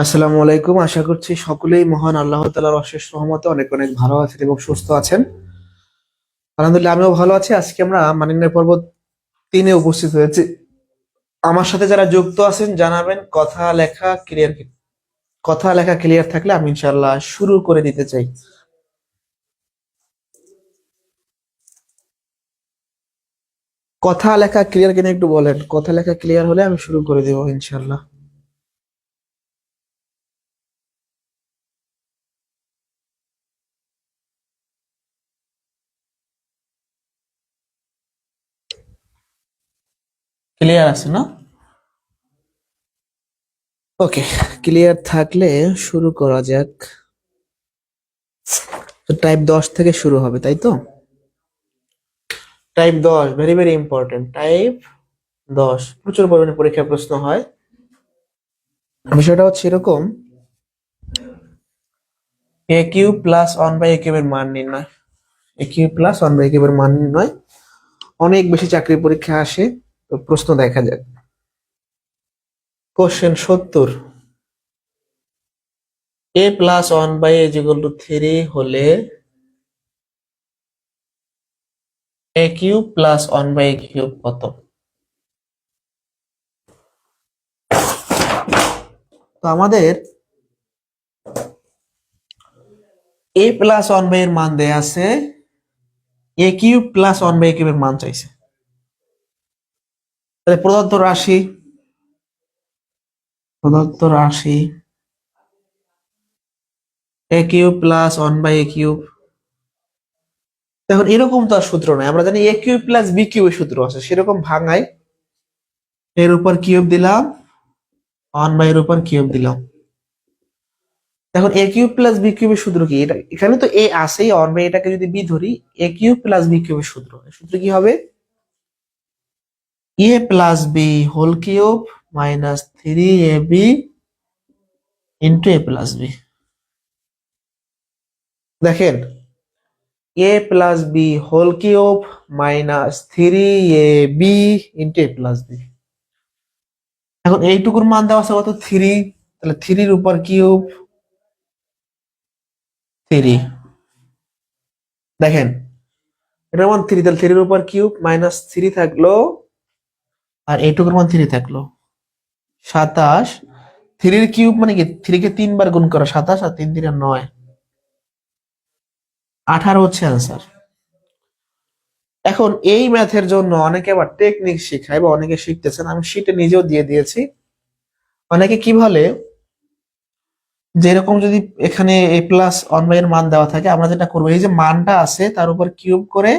আসসালামু আলাইকুম। আশা করছি সকলেই মহান আল্লাহ তাআলার অশেষ রহমতে অনেক অনেক ভালো আছেন এবং সুস্থ আছেন। আলহামদুলিল্লাহ, আমিও ভালো আছি। আজকে আমরা মানিন্যায় পর্ব 3-এ উপস্থিত হয়েছি। আমার সাথে যারা যুক্ত আছেন জানাবেন কথা লেখা ক্লিয়ার থাকলে আমি ইনশাআল্লাহ শুরু করে দিতে চাই। কথা লেখা ক্লিয়ার কিনা একটু বলেন। কথা লেখা ক্লিয়ার হলে আমি শুরু করে দেবো ইনশাআল্লাহ। ক্লিয়ার আছে না? ওকে, ক্লিয়ার থাকলে শুরু করা যাক। তো টাইপ 10 থেকে শুরু হবে, তাই তো? Type 10 very very important. Type 10 প্রচুর পরিমাণে পরীক্ষায় প্রশ্ন হয়। বিষয়টা হচ্ছে এরকম, এ কিউব প্লাস 1/a কিউব এর মান নির্ণয়। এ কিউব প্লাস 1/a কিউব এর মান নির্ণয় অনেক বেশি চাকরি পরীক্ষা আসে। তো প্রশ্ন দেখা যাক। কোশ্চেন 70, a প্লাস 1/a = 3 হলে a cube plus 1/a cube কত? তো আমাদের a প্লাস 1/a এর মান দেয়া আছে, a cube plus 1/a cube এর মান চাইছে। তাহলে প্রদত্ত রাশি a cube plus 1/a cube. এখন এরকম তো আর সূত্র নাই, আমরা জানি a কিউব প্লাস b কিউবের সূত্র আছে, সেরকম ভাঙাই এর উপর কিউব দিলাম, 1/এর উপর কিউব দিলাম। এখন a কিউব প্লাস b কিউবের সূত্র কি? এটা এখানে তো a আছেই, 1/, এটাকে যদি b ধরি, a কিউব প্লাস b কিউবের সূত্র কি হবে? a plus b whole cube minus 3ab into a plus b। দেখেন, a plus b whole cube minus 3ab into a plus b। এখন এইটুকুর মান দেওয়া আছে কত? 3। তাহলে 3-র উপর কিউব 3। দেখেন, এটার মান 3, তাহলে 3-র উপর কিউব মাইনাস 3 থাকলো, আর এইটুকুর মান 3 থাকলো 27। 3-র কিউব মানে কি? 3 কে 3 বার গুণ করা, 27, আর 3 3 9, 18 হচ্ছে অ্যান্সার। এখন এই ম্যাথের জন্য অনেকে আবার টেকনিক শেখায় বা অনেকে শিখতেছেন, আমি শিটে নিজেও দিয়ে দিয়েছি। অনেকে কি বলে, যেরকম যদি এখানে a প্লাস 1/a এর মান দেওয়া থাকে, আমরা যেটা করবো, এই যে মানটা আছে তার উপর কিউব করে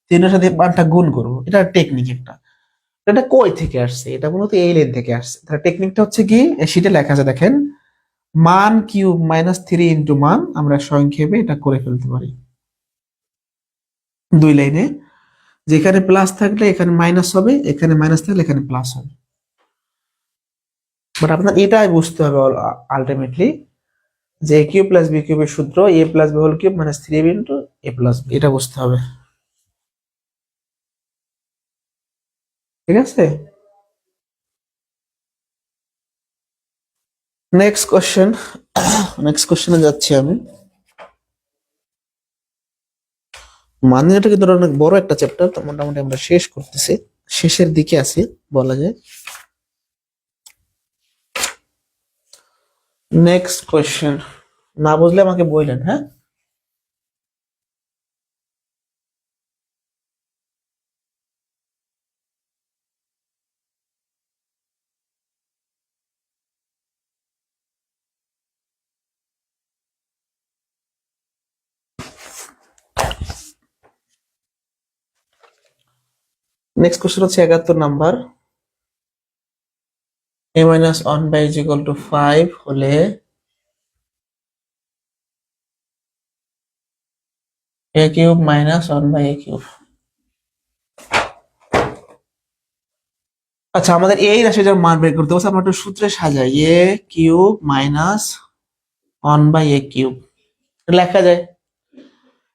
3-এর সাথে মানটা গুণ করবো। এটা টেকনিক একটা। এটা কই থেকে আসছে? এটা মূলত এই লাইন থেকে আসছে। তার টেকনিকটা হচ্ছে কি, শিটে লেখা আছে দেখেন, মান কিউব মাইনাস 3 ইন্টু মান, আমরা সংক্ষেপে এটা করে ফেলতে পারি 2 লাইনে। যেখানে প্লাস থাকলে এখানে মাইনাস হবে, এখানে মাইনাস থাকলে এখানে প্লাস হবে। বাট আপনার এটাই বুঝতে হবে আলটিমেটলি, যে এ কিউব প্লাস বি কিউবের সূত্র a plus B whole cube minus 3ab into a plus b, এটা বুঝতে হবে। ঠিক আছে? Next question. নেক্সট কোশ্চেনে যাচ্ছি আমি। মানে এটা কিন্তু অনেক বড় একটা চ্যাপ্টার, তো মোটামুটি আমরা শেষ করতেছি, শেষের দিকে আছি বলা যায়। নেক্সট কোশ্চেন, না বুঝলে আমাকে বললেন, হ্যাঁ? নেক্সট কোশ্চেন হচ্ছে 71 number. a minus one by is equal to 5 হলে a cube minus one by a cube. আচ্ছা, আমাদের এই রাশিটার মান বের করতে বলছে, আমরা একটু সূত্রে সাজাই। a cube minus one by a cube লেখা যায়।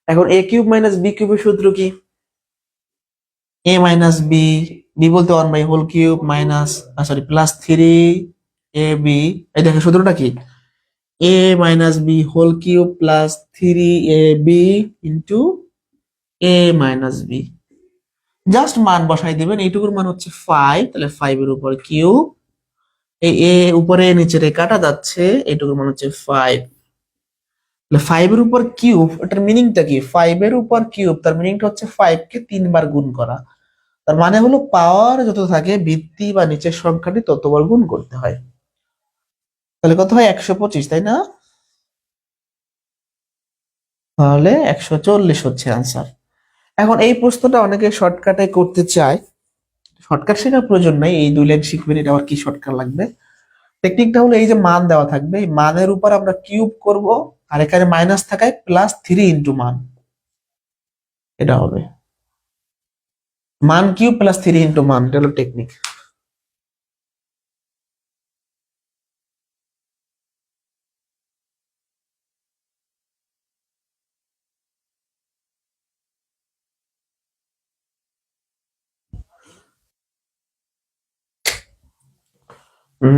এখন a কিউব মাইনাস b কিউবের সূত্র কি? a মাইনাস বি, বি বলতে one by whole cube minus sorry plus three A B. এই দেখো সূত্রটা কি? a minus B whole cube plus three A B into a minus B. Just মান বসাই দিবেন। এইটুকুর মান হচ্ছে 5, তাহলে 5 এর উপর কিউব, এই এ উপরে নিচে রে কাটা যাচ্ছে, এইটুকুর মান হচ্ছে 5। তাহলে 5 এর উপর কিউব, এটার মিনিংটা কি? 5 এর উপর কিউব, তার মিনিংটা হচ্ছে 5 কে 3 বার গুণ করা। তার মানে হলো পাওয়ার যত থাকে ভিত্তি বা নিচের সংখ্যাটি ততবার গুণ করতে হয়। তাহলে কত হয়? 125, তাই না? তাহলে 140 হচ্ছে আনসার। এখন এই প্রশ্নটা অনেকে শর্টকাটে করতে চায়। শর্টকাট শেখার প্রয়োজন নাই, এই 2 লাইন শিখবেন, এটা আবার কি শর্টকাট লাগবে? টেকনিকটা হলো এই যে মান দেওয়া থাকবে, এই মানের উপর আমরা কিউব করব, আর এখানে মাইনাস থাকায় প্লাস 3 ইন্টু মান, এটা হবে মান কিউব প্লাস 3 ইন্টু মান, এটা হলো টেকনিক।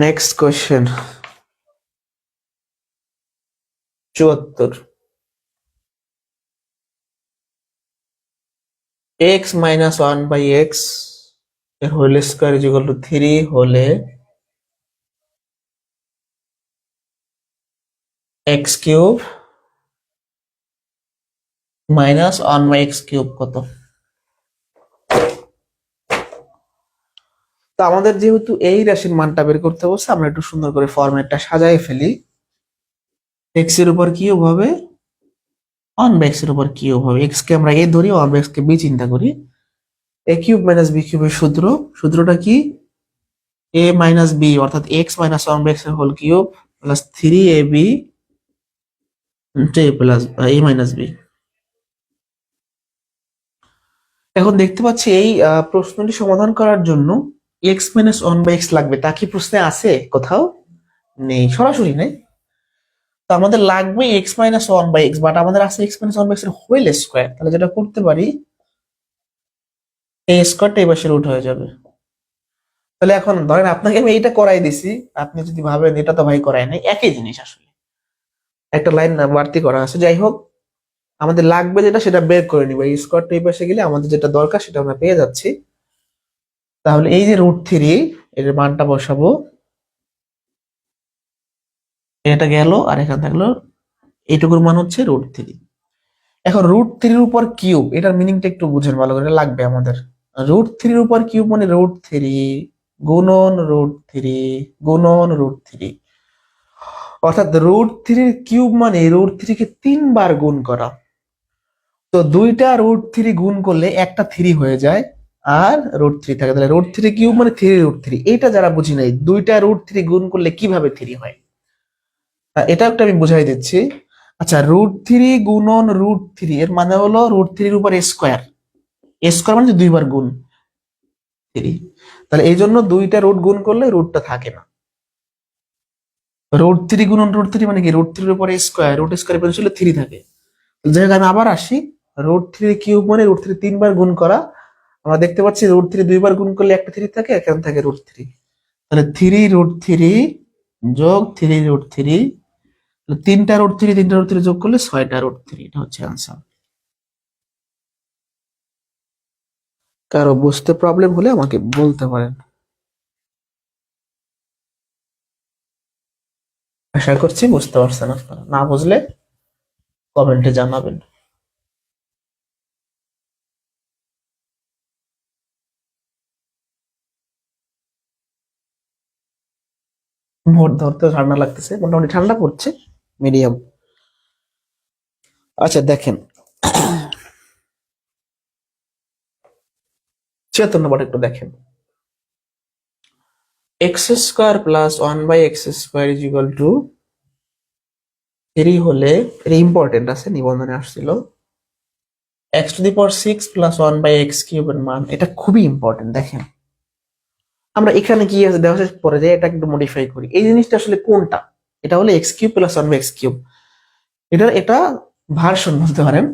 Next question 74। X minus one by x এর whole square is equal to 3 হলে x cube minus one by x cube কত? তো আমাদের যেহেতু এই রাশির মানটা বের করতে বলছে, আমরা একটু সুন্দর করে ফরম্যাটটা সাজাই ফেলি। এক্স এর উপর কিউব হবে, ওয়ান বাই এক্স এর উপর কিউব হবে। এক্স কে আমরা এ ধরি, ওয়ান বাই এক্স কে বি চিন্তা করি। এ কিউব মাইনাস বি কিউবের সূত্রটা কি? এ মাইনাস বি অর্থাৎ X minus one by x এর whole cube plus three A B A plus A minus B. এখন দেখতে পাচ্ছি এই প্রশ্নটি সমাধান করার জন্য X minus one by X লাগবে। তা কি প্রশ্নে আছে কোথাও? নেই, সরাসরি নেই। তো আমাদের লাগবে X minus one by X, but আমাদের আছে X minus one by x এর হোল স্কোয়ার। তাহলে যেটা করতে পারি, এই স্কোয়ারটা এই পাশে রুট হয়ে যাবে। তাহলে এখন ধরেন আপনাকে আমি এইটা করাই দিছি, আপনি যদি ভাবেন এটা তো ভাই করাই নাই, একই জিনিস আসলে, একটা লাইন বাড়তি করা আছে। যাই হোক, আমাদের লাগবে যেটা সেটা বের করে নিব। এই স্কোয়ারটা এই পাশে গেলে আমাদের যেটা দরকার সেটা আমরা পেয়ে যাচ্ছি। তাহলে এই যে রুট থ্রি, এর মানটা বসাবো, এটা গেল আর এখানে থাকলো, এইটুকুর মান হচ্ছে রুট থ্রি। এখন রুট থ্রির উপর কিউব, এটার মিনিংটা একটু বুঝেন ভালো করে, লাগবে আমাদের। রুট থ্রির উপর কিউব মানে রুট থ্রি গুণন রুট থ্রি গুণন রুট থ্রি, অর্থাৎ রুট থ্রির কিউব মানে রুট থ্রি কে 3 বার গুণ করা। তো দুইটা রুট থ্রি গুণ করলে একটা থ্রি হয়ে যায়, আর রুট থ্রি থাকে। তাহলে রুট থ্রি কিউব মানে থ্রি রুট থ্রি। এটা যারা বুঝি নাই, দুইটা রুট থ্রি গুণ করলে কিভাবে থ্রি হয়, এটা একটা আমি বুঝাই দিচ্ছি। আচ্ছা, রুট থ্রি গুণন রুট থ্রি এর মানে হলো রুট থ্রির উপর স্কোয়ার। স্কোয়ার মানে দুইবার গুণ থ্রি। তাহলে এই জন্য দুইটা রুট গুণ করলে রুটটা থাকে না। রুট থ্রি গুণন রুট থ্রি মানে কি? রুট থ্রির উপর স্কোয়ার, রুট স্কোয়ার পেন্সিলে থ্রি থাকে। যাই হোক, আমি আবার আসি। রুট থ্রি কিউব মানে রুট থ্রি 3 বার গুণ করা। আমরা দেখতে পাচ্ছি রুট থ্রি 2 বার গুণ করলে একটা থ্রি থাকে, এখানে থাকে রুট থ্রি। তাহলে থ্রি রুট থ্রি যোগ থ্রি রুট থ্রি, তিনটা রুট থ্রি যোগ করলে 6টা রুট থ্রি, এটা হচ্ছে আনসার। কারো বুঝতে প্রবলেম হলে আমাকে বলতে পারেন। আশা করছি বুঝতে পারছেন আপনারা, না বুঝলে কমেন্টে জানাবেন। ভোট ধরতে ঠান্ডা লাগতেছে, মোটামুটি ঠান্ডা পড়ছে, মিডিয়াম। আচ্ছা দেখেন, 76 নম্বর একটু দেখেন, x square plus 1/x² is equal to 3 হলে, এটা ইম্পর্টেন্ট আছে, নিবন্ধনে আসছিল, x⁶ প্লাস 1/x³ এর মান, এটা খুবই ইম্পর্টেন্ট। দেখেন আমরা এখানে কি আছে দেওয়া আছে পরে যে এটা একটু মডিফাই করি, এই জিনিসটা আসলে কোনটা, এটা হলো x³ প্লাস 1/x³, এটা ভার্সন বলতে পারেন।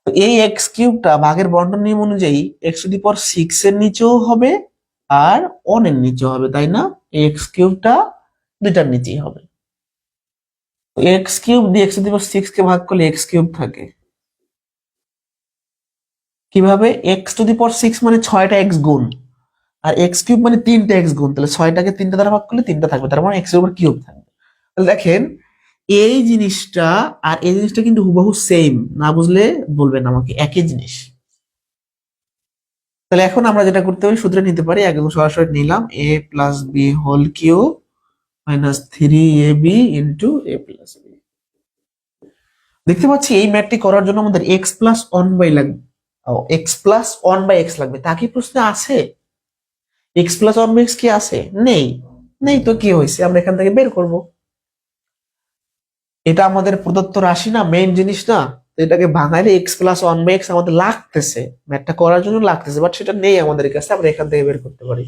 তো এই x³ ভাগের বন্টন নিয়ম অনুযায়ী x⁶ এর নিচেও হবে আর 1 এর নিচেও হবে, তাই না? এই x³ দুইটার নিচেই হবে। x³ দিয়ে x⁶ কে ভাগ করলে x³ থাকে। কিভাবে? x⁶ মানে 6টা x গুণ, আর x³ মানে 3টা x গুণ, তাহলে 6টাকে 3টা দ্বারা ভাগ করলে 3টা থাকবে, তার মানে x³ থাকবে। তাহলে দেখেন এই জিনিসটা আর এই জিনিসটা কিন্তু হুবহু সেম, না বুঝলে বলবেন আমাকে, একই জিনিস। তাহলে এখন আমরা যেটা করতে পারি, সূত্রে নিতে পারি, একদম সরাসরি নিলাম a plus B whole cube minus 3ab into a plus B. দেখতে পাচ্ছি এই ম্যাথটি করার জন্য আমাদের x+1 লাগবে, x+1/x লাগবে। তা কি প্রশ্নে আছে? x+1/x কি আছে? নেই। নেই তো কি হয়েছে, আমরা এখান থেকে বের করব। এটা আমাদের প্রদত্ত রাশি না, মেইন জিনিস না, তো এটাকে ভাঙাইলে x+1/x আমাদের লাগতেছে, ম্যাথটা করার জন্য লাগতেছে, বাট সেটা নেই আমাদের কাছে, আমরা এখান থেকে বের করতে পারি।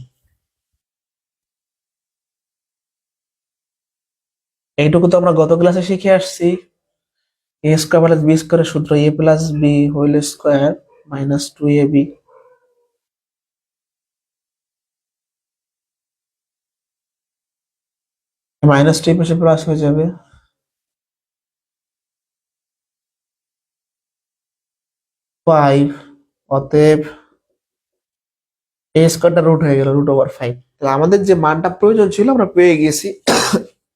এইটুকু তো আমরা গত ক্লাসে শিখে আসছি। a² প্লাস b² সূত্র a plus B whole square minus 2ab, minus 2 পাশে প্লাস হয়ে যাবে 5, অতএব a² রুট হয়ে গেল √5। তাহলে আমাদের যে মানটা প্রয়োজন ছিল আমরা পেয়ে গেছি।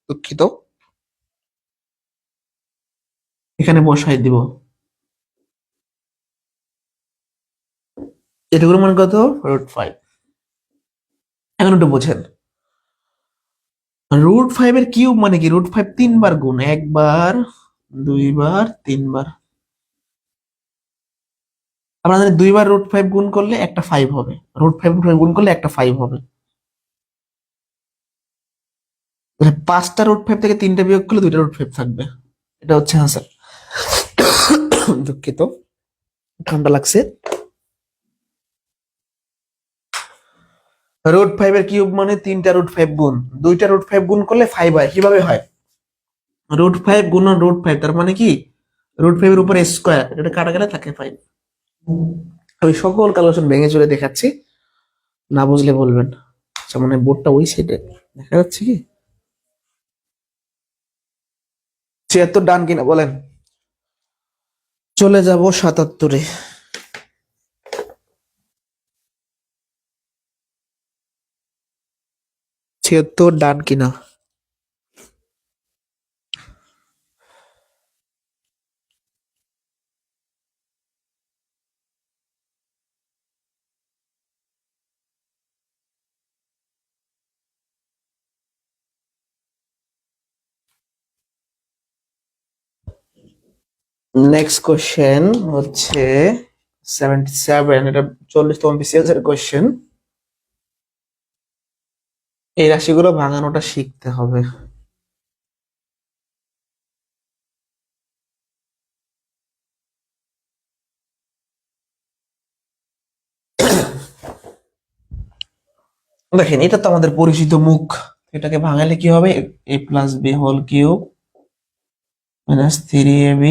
দুঃখিত, এখানে বসাই দিব। এটুকুর মান কত? √5। এখন একটু বোঝেন, √5 এর কিউব মানে কি? √5 3 বার গুণ, 1 বার 2 বার 3 বার। আমরা জানি 2 বার √5 গুণ করলে একটা 5 হবে, √5 গুণ করলে একটা 5 হবে। 5টা √5 থেকে 3টা বিয়োগ করলে 2টা √5 থাকবে। এটা হচ্ছে আনসার। দুঃখিত, ঠান্ডা লাগছে। √5 এর কিউব মানে 3টা √5 গুণ, 2টা √5 গুণ করলে 5 হয়। কিভাবে হয়? √5 গুণন √5, তার মানে কি √5 এর উপরে স্কোয়ার, এটা কাটা গেলে থাকে 5। আমি সকল ক্যালকুলেশন ভেঙে চলে দেখাচ্ছি, না বুঝলে বলবেন। আচ্ছা, মানে বোর্ডটা ওই সাইডে দেখা যাচ্ছে কি? 76 ডান কিনা বলেন? চলে যাব 77-এ। 76 ডান কিনা? নেক্সট কোশ্চেন হচ্ছে 77, এটা 40তম বিসিএস এর কোশ্চেন। এই রাশিগুলো ভাঙানোটা শিখতে হবে। দেখেন এটা তো আমাদের পরিচিত মুখ, এটাকে ভাঙালে কি হবে? a plus B whole cube minus 3ab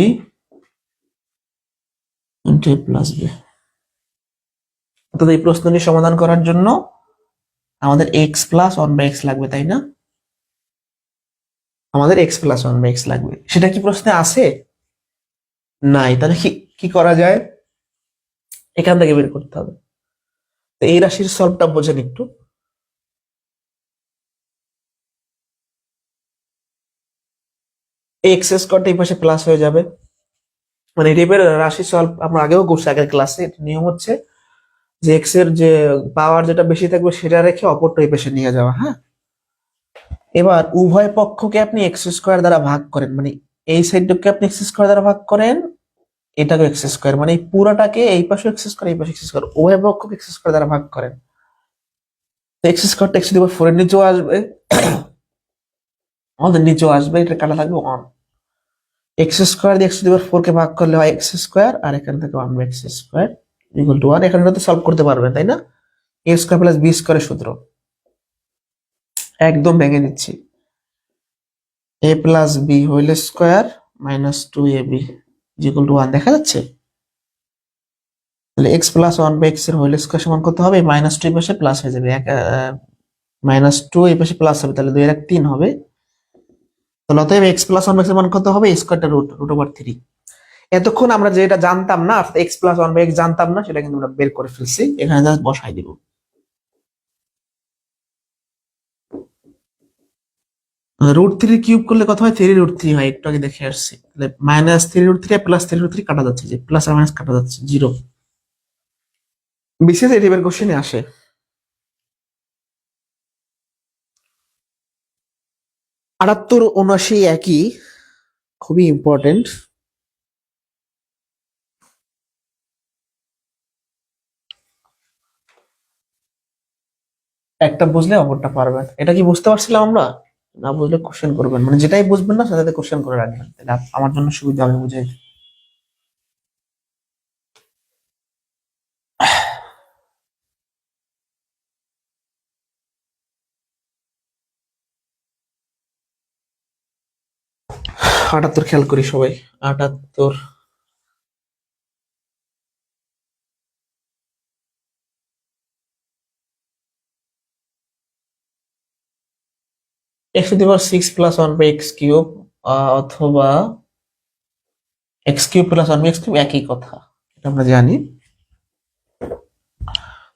into a plus B. অর্থাৎ এই প্রশ্নটি সমাধান করার জন্য আমাদের x+1/x লাগবে, তাই না? আমাদের x+1/x লাগবে, সেটা কি প্রশ্নে আছে? নাই। তাহলে কি কি করা যায়? এখান থেকে বের করতে হবে। তো এই রাশির সলভটা বোঝেন একটু। x² এই পাশে প্লাস হয়ে যাবে, মানে এই টাইপের রাশি সলভ আমরা আগেও করছি আগের ক্লাসে। নিয়ম হচ্ছে যে এক্স এর যে পাওয়ার যেটা বেশি থাকবে সেটা রেখে অপরটা এই পাশে নিয়ে যাওয়া। হ্যাঁ, এবার উভয় পক্ষকে আপনি x² দ্বারা ভাগ করেন, মানে এই সাইডটাকে আপনি x² দ্বারা ভাগ করেন, এটাকে এক্স স্কোয়ার, মানে এই পুরাটাকে এই পাশে এক্স স্কোয়ার এই পাশে এক্স স্কোয়ার, উভয় পক্ষকে এক্স স্কোয়ার দ্বারা ভাগ করেন। এক্স স্কোয়ারটা এক্স টু দি পাওয়ার 4 এর নিচেও আসবে, আমাদের নিচেও আসবে, এটা কাটা থাকবে 1। এক্স স্কোয়ার দিয়ে এক্স টু দি পাওয়ার 4 কে ভাগ করলে হয় এক্স স্কোয়ার, আর এখান থেকে 1 by X square equal to 1। এখানে তো সলভ করতে পারবেন তাই না? এ স্কোয়ার প্লাস বি স্কোয়ারের সূত্র একদম ভেঙে দিচ্ছি। A plus B whole square minus 2ab equal to 1 দেখা যাচ্ছে। তাহলে এক্স প্লাস 1 বাই এক্স এর হোল স্কোয়ার সমান কত হবে? মাইনাস 2 এই পাশে প্লাস হয়ে যাবে, মাইনাস 2 এই পাশে প্লাস হবে, তাহলে 2 এর 1 3 হবে। তাহলে অতএব এক্স প্লাস 1 বাই এক্স এর মান কত হবে? স্কোয়ারটা রুট ওভার 3। এতক্ষণ আমরা যেটা জানতাম না, অর্থাৎ এক্স প্লাস 1 বাই এক্স জানতাম না, সেটা কিন্তু আমরা বের করে ফেলছি, এখানে জাস্ট বসাই দিব। √3 কিউব করলে কত হয়? 3√3 হয়, একটু আগে দেখে আসছি। তাহলে মাইনাস 3√3 প্লাস 3√3 কাটা যাচ্ছে, যে প্লাস আর মাইনাস কাটা যাচ্ছে, 0। বিশেষ এই টাইপের কোশ্চেনে আসে। আটাত্তর 79 একই, খুবই ইম্পর্টেন্ট। একটা বুঝলে অপরটা পারবেন, এটা কি বুঝতে পারছিলাম আমরা? না বুঝলে কোশ্চেন করবেন, মানে যেটাই বুঝবেন না সেটাতে কোশ্চেন করে রাখবেন, তাহলে আমার জন্য সুবিধা হবে বুঝে। 78 খেয়াল করি সবাই। 78 x to the power 6 plus 1 by x cube, অথবা x cube plus 1 by x cube, একই কথা, এটা আমরা জানি।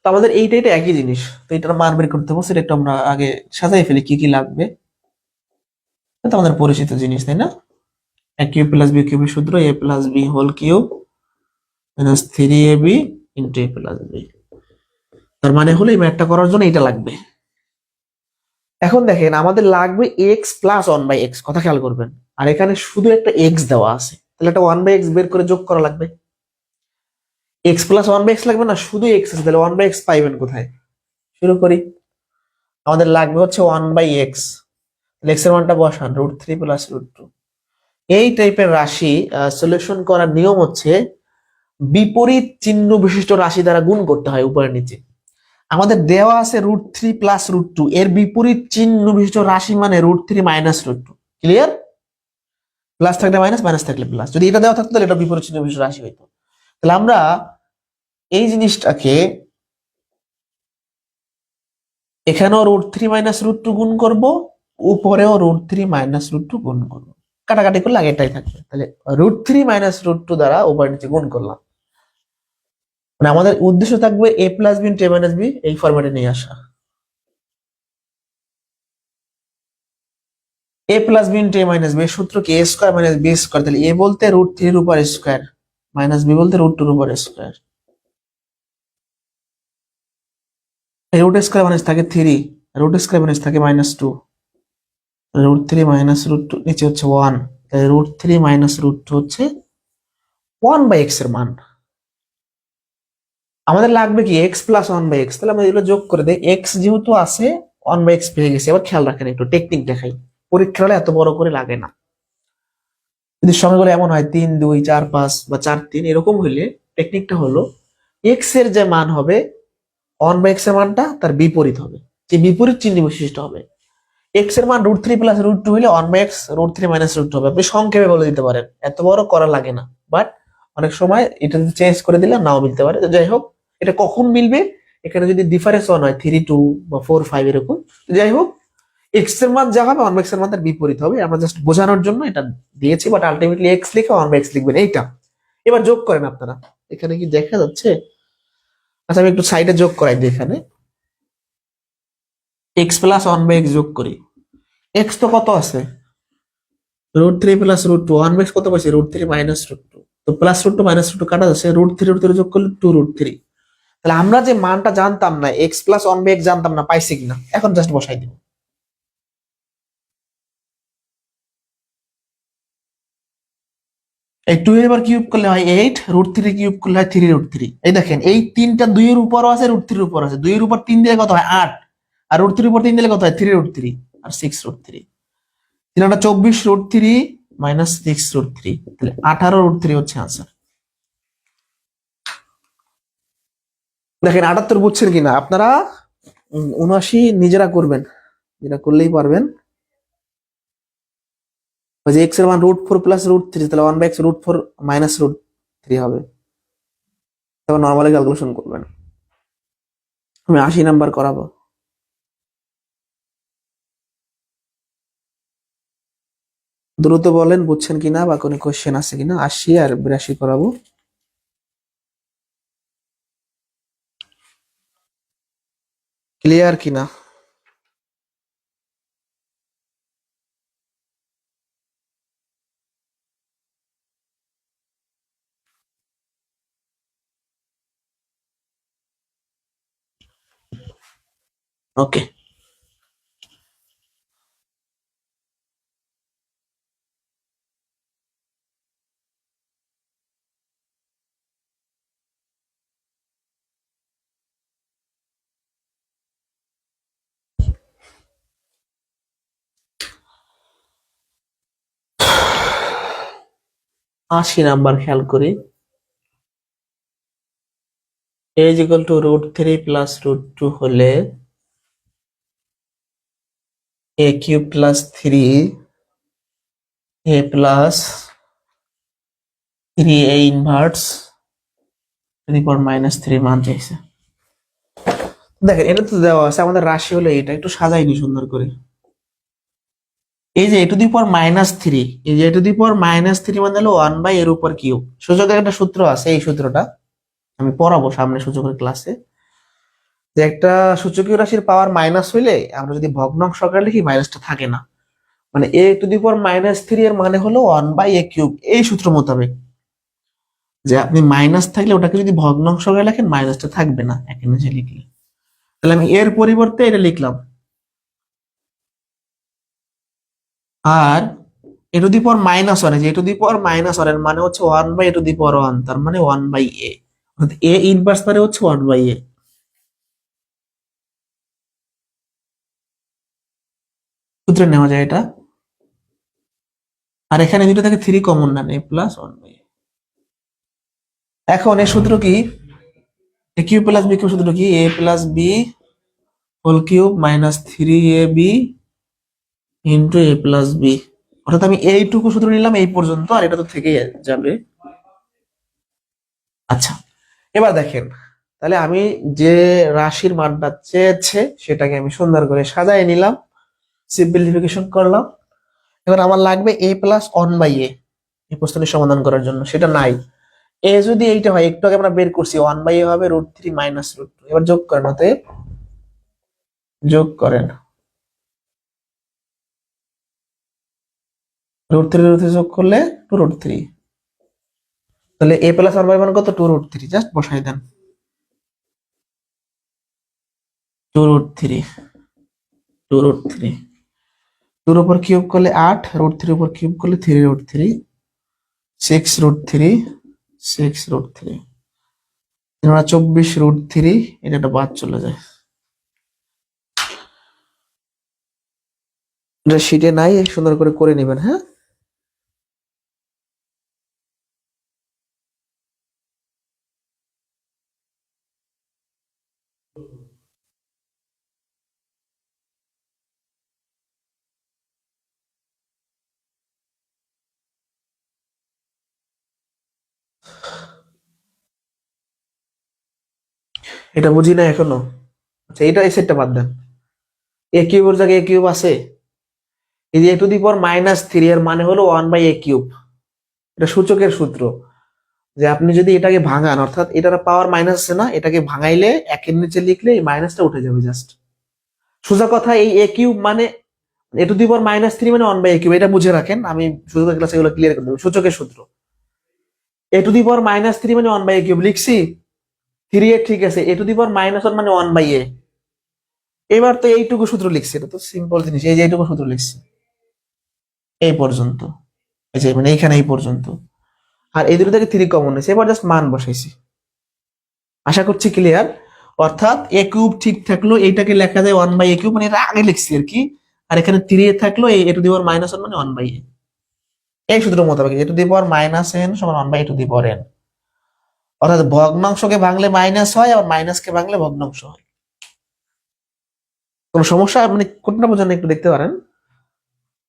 তো আমাদের এইটা একই জিনিস, তো এটার মান বের করতে হবে, সেটা একটু আমরা আগে সাজাই ফেলি কি কি লাগবে। এটা তো আমাদের পরিচিত জিনিস তাই না? এ কিউব প্লাস বি কিউবের সূত্র a plus B whole cube minus 3ab into a plus b. তার মানে হলো এই ম্যাথটা করার জন্য এটা লাগবে। এখন দেখেন আমাদের লাগবে এক্স প্লাস 1 বাই এক্স, কথা খেয়াল করবেন। আর এখানে শুধু একটা এক্স দেওয়া আছে, তাহলে একটা 1 বাই এক্স বের করে যোগ করা লাগবে। এক্স প্লাস 1 বাই এক্স লাগবে না, শুধু এক্স আছে, তাহলে 1 বাই এক্স পাইবেন কোথায়? শুরু করি। আমাদের লাগবে হচ্ছে 1 বাই এক্স, এক্স এর মানটা বসান, √3 প্লাস √2। এই টাইপের রাশি সলিউশন করার নিয়ম হচ্ছে বিপরীত চিহ্ন বিশিষ্ট রাশি দ্বারা গুণ করতে হয় উপরে নিচে। আমাদের দেওয়া আছে √3 প্লাস √2, এর বিপরীত চিহ্ন বিশিষ্ট রাশি মানে √3 মাইনাস √2। ক্লিয়ার? প্লাস থাকলে মাইনাস, মাইনাস থাকলে প্লাস। যদি এটা দেওয়া থাকতো তাহলে এটা বিপরীত চিহ্ন বিশিষ্ট রাশি হইতো। তাহলে আমরা এই জিনিসটাকে এখানেও √3 মাইনাস √2 গুণ করব, উপরেও √3 মাইনাস √2 গুণ করব। কাটাকাটি করলে আগে এটাই থাকবে, তাহলে √3 মাইনাস √2 দ্বারা উপরে নিচে গুণ করলাম। মানে আমাদের উদ্দেশ্য থাকবে a plus B into a minus B এই ফরম্যাটে নিয়ে আসা। a plus B into a minus B এর সূত্র কি? a square minus B square, তাহলে a বলতে √3 এর উপর স্কোয়ার মাইনাস বি বলতে √2 এর উপর স্কোয়ার। রুট স্কোয়ার মাইনাস থাকে 3, রুট স্কোয়ার মাইনাস থাকে -2, √3 মাইনাস √2 নিচে হচ্ছে 1, তাহলে √3 মাইনাস √2 হচ্ছে 1 বাই এক্স এর মান। আমাদের লাগবে কি? এক্স প্লাস 1 বাই এক্স, তাহলে আমরা এগুলো যোগ করে দেই। এক্স যেহেতু আছে 1 বাই এক্স পেয়ে গেছি। এবার খেয়াল রাখেন, একটু টেকনিক দেখাই, পরীক্ষা হলে এত বড় করে লাগে না। যদি সংখ্যাগুলো এমন হয় 3 2 4 5 বা 4 3 এরকম হইলে টেকনিকটা হলো এক্স এর যে মান হবে 1 বাই এক্স এর মানটা তার বিপরীত হবে, যে বিপরীত চিহ্ন বিশিষ্ট হবে। এক্স এর মান √3 প্লাস √2 হলে 1 বাই এক্স √3 মাইনাস √2 হবে। আপনি সংক্ষেপে বলে দিতে পারেন, এত বড় করা লাগে না। বাট অনেক সময় এটা যদি চেঞ্জ করে দিলে নাও মিলতে পারে। তো যাই হোক, এটা কখন মিলবে? এখানে যদি ডিফারেন্স 1 হয় 3 2 বা 4 5 এরকম, তো যাই হোক এক্স এর মান যা হবে 1 বাই এক্স এর মান তার বিপরীত হবে। আমরা জাস্ট বোঝানোর জন্য এটা দিয়েছি, বাট আলটিমেটলি এক্স লিখে 1 বাই এক্স লিখবেন এইটা। এবার যোগ করেন আপনারা, এখানে কি দেখা যাচ্ছে? আচ্ছা আমি একটু সাইডে যোগ করাই দিই, এখানে এক্স প্লাস 1 বাই এক্স যোগ করি। এক্স তো কত আছে? √3 প্লাস √2, 1 বাই কত পাইছি? √3 মাইনাস √2, তো প্লাস √2 মাইনাস √2 কাটা যাচ্ছে, √3 যোগ করলে 2√3। তাহলে আমরা যে মানটা জানতাম না, এক্স প্লাস 1 বাই এক্স জানতাম না, পাইছি কিনা? এখন জাস্ট বসাই দিব। এই 2 এবার কিউব করলে হয় 8, √3 কিউব করলে হয় 3√3। এই দেখেন এই তিনটা 2 এর উপরও আছে, √3 এর উপর আছে। 2 এর উপর 3 দিলে কত হয় 8, আর √3 এর উপর 3 দিলে কত হয় 3√3 আর 6√3। 24 √3 মাইনাস 6√3, তাহলে 18 √3 হচ্ছে আনসার। দেখেন 78 বুঝছেন কিনা আপনারা? 79 নিজেরা করবেন, যেটা করলেই পারবেন। ওই যে এক্স এর মান √4 প্লাস √3, তাহলে 1/x √4 মাইনাস √3 হবে। তখন নর্মালি ক্যালকুলেশন করবেন। আমি 80 নাম্বার করাবো। দ্রুত বলেন বুঝছেন কিনা বা কোনো কোশ্চেন আছে কিনা। 80 আর 82 করাবো। ক্লিয়ার কিনা? ওকে, 80 নাম্বার খেয়াল করি। a is equal to √3 plus √2 হলে a cube plus 3a plus 3a inverse to the power -3 মান চাইছে। দেখেন এটা তো দেওয়া আছে, আমাদের রাশি হলো এটা, একটু সাজাইনি সুন্দর করে। এই যে a টু দি পাওয়ার -3, এই যে a টু দি পাওয়ার -3 মানে হলো 1 বাই এর উপর কিউব। সূচকের একটা সূত্র আছে, এই সূত্রটা আমি পড়াবো সামনে সূচকের ক্লাসে। যে একটা সূচকীয় রাশির পাওয়ার মাইনাস হইলে আমরা যদি ভগ্নাংশ আকারে লিখি মাইনাসটা থাকে না। মানে a টু দি পাওয়ার -3 এর মানে হলো 1 বাই a কিউব, এই সূত্র মোতাবেক। যে আপনি মাইনাস থাকলে ওটাকে যদি ভগ্নাংশ আকারে লেখেন মাইনাসটা থাকবে না এখানে যে লিখলে। তাহলে আমি এর পরিবর্তে এটা লিখলাম। আর এ টু দি পাওয়ার -1, যে এ টু দি পাওয়ার -1 এর মানে হচ্ছে 1 বাই এ টু দি পাওয়ার 1, তার মানে 1 বাই a, অর্থাৎ a ইনভার্স মানে হচ্ছে 1 বাই a। সূত্রে নেওয়া যায় এটা। আর এখানে দুটো থেকে 3 কমন না, a প্লাস 1 বাই a। এখন এই সূত্র কি? a cube plus b cube সূত্র কি? a plus b whole cube minus 3ab into a plus b। অর্থাৎ আমি এইটুকু সূত্র নিলাম এই পর্যন্ত, আর এটা তো থেকে যাবে। আচ্ছা, এবার দেখেন, তাহলে আমি যে রাশির মানটা চেয়েছে সেটাকে আমি সুন্দর করে সাজায় নিলাম, সিম্পলিফিকেশন করলাম। এবার আমার লাগবে a প্লাস 1 বাই a এই প্রশ্নটি সমাধান করার জন্য, সেটা নাই। এ যদি এইটা হয়, একটু আগে আমরা বের করছি, 1 বাই a হবে √3 মাইনাস √2। এবার যোগ করেন, অতএব যোগ করেন, √3 যোগ করলে 2√3। তাহলে a প্লাস 1 বাই মান কত? 2√3। জাস্ট বসাই দেন 2√3, 2√3, 2 এর উপর কিউব করলে 8, √3 এর উপর কিউব করলে 3√3, 6√3, 6√3, 24 √3, এটা একটা বাদ চলে যায়। এটা শিটে নাই, সুন্দর করে করে নেবেন। হ্যাঁ, এটা বুঝি না এখনো। আচ্ছা, এটা এই সেটটা বাদ দেন। এ কিউবের জায়গায় এ কিউব আছে। এই যে এ টু দি পাওয়ার -3 এর মানে হলো 1 বাই এ কিউব। এটা সূচকের সূত্র। যে আপনি যদি এটাকে ভাঙান, অর্থাৎ এটার পাওয়ার মাইনাস আছে না, এটাকে ভাঙাইলে একের নিচে লিখলে এই মাইনাসটা উঠে যাবে জাস্ট। সোজা কথা, এই এ কিউব মানে এ টু দি পাওয়ার -3 মানে 1 বাই এ কিউব, এটা বুঝে রাখেন। আমি সূচকের ক্লাসে এগুলো ক্লিয়ার করে দেবো। সূচকের সূত্র এ টু দি পাওয়ার -3 মানে 1 বাই এ কিউব লিখছি। 3 এ ঠিক আছে, এ টু দি পাওয়ার -1 মানে 1 বাই এ। এবার তো এইটুকু সূত্র লিখছি, এটা তো সিম্পল জিনিস। এই যে এইটুকু সূত্র লিখছি এই পর্যন্ত, এই যে মানে এইখানে এই পর্যন্ত। আর এই দুটো থেকে 3 কমন হয়েছে, এবার জাস্ট মান বসাইছি। আশা করছি ক্লিয়ার। অর্থাৎ এ কিউব ঠিক থাকলো, এইটাকে লেখা যায় 1/a কিউব, মানে এটা আগে লিখছি আর কি। আর এখানে 3 থাকলো, এ টু দি পাওয়ার -1 মানে 1/a। এই সূত্র মোতাবেক এ টু দি পাওয়ার -n সমান 1/a two the power n। অর্থাৎ ভগ্নাংশকে ভাঙলে মাইনাস হয়, আর মাইনাসকে ভাঙলে ভগ্নাংশ হয়। কোন সমস্যা মানে কোনটা বোঝেন একটু দেখতে পারেন।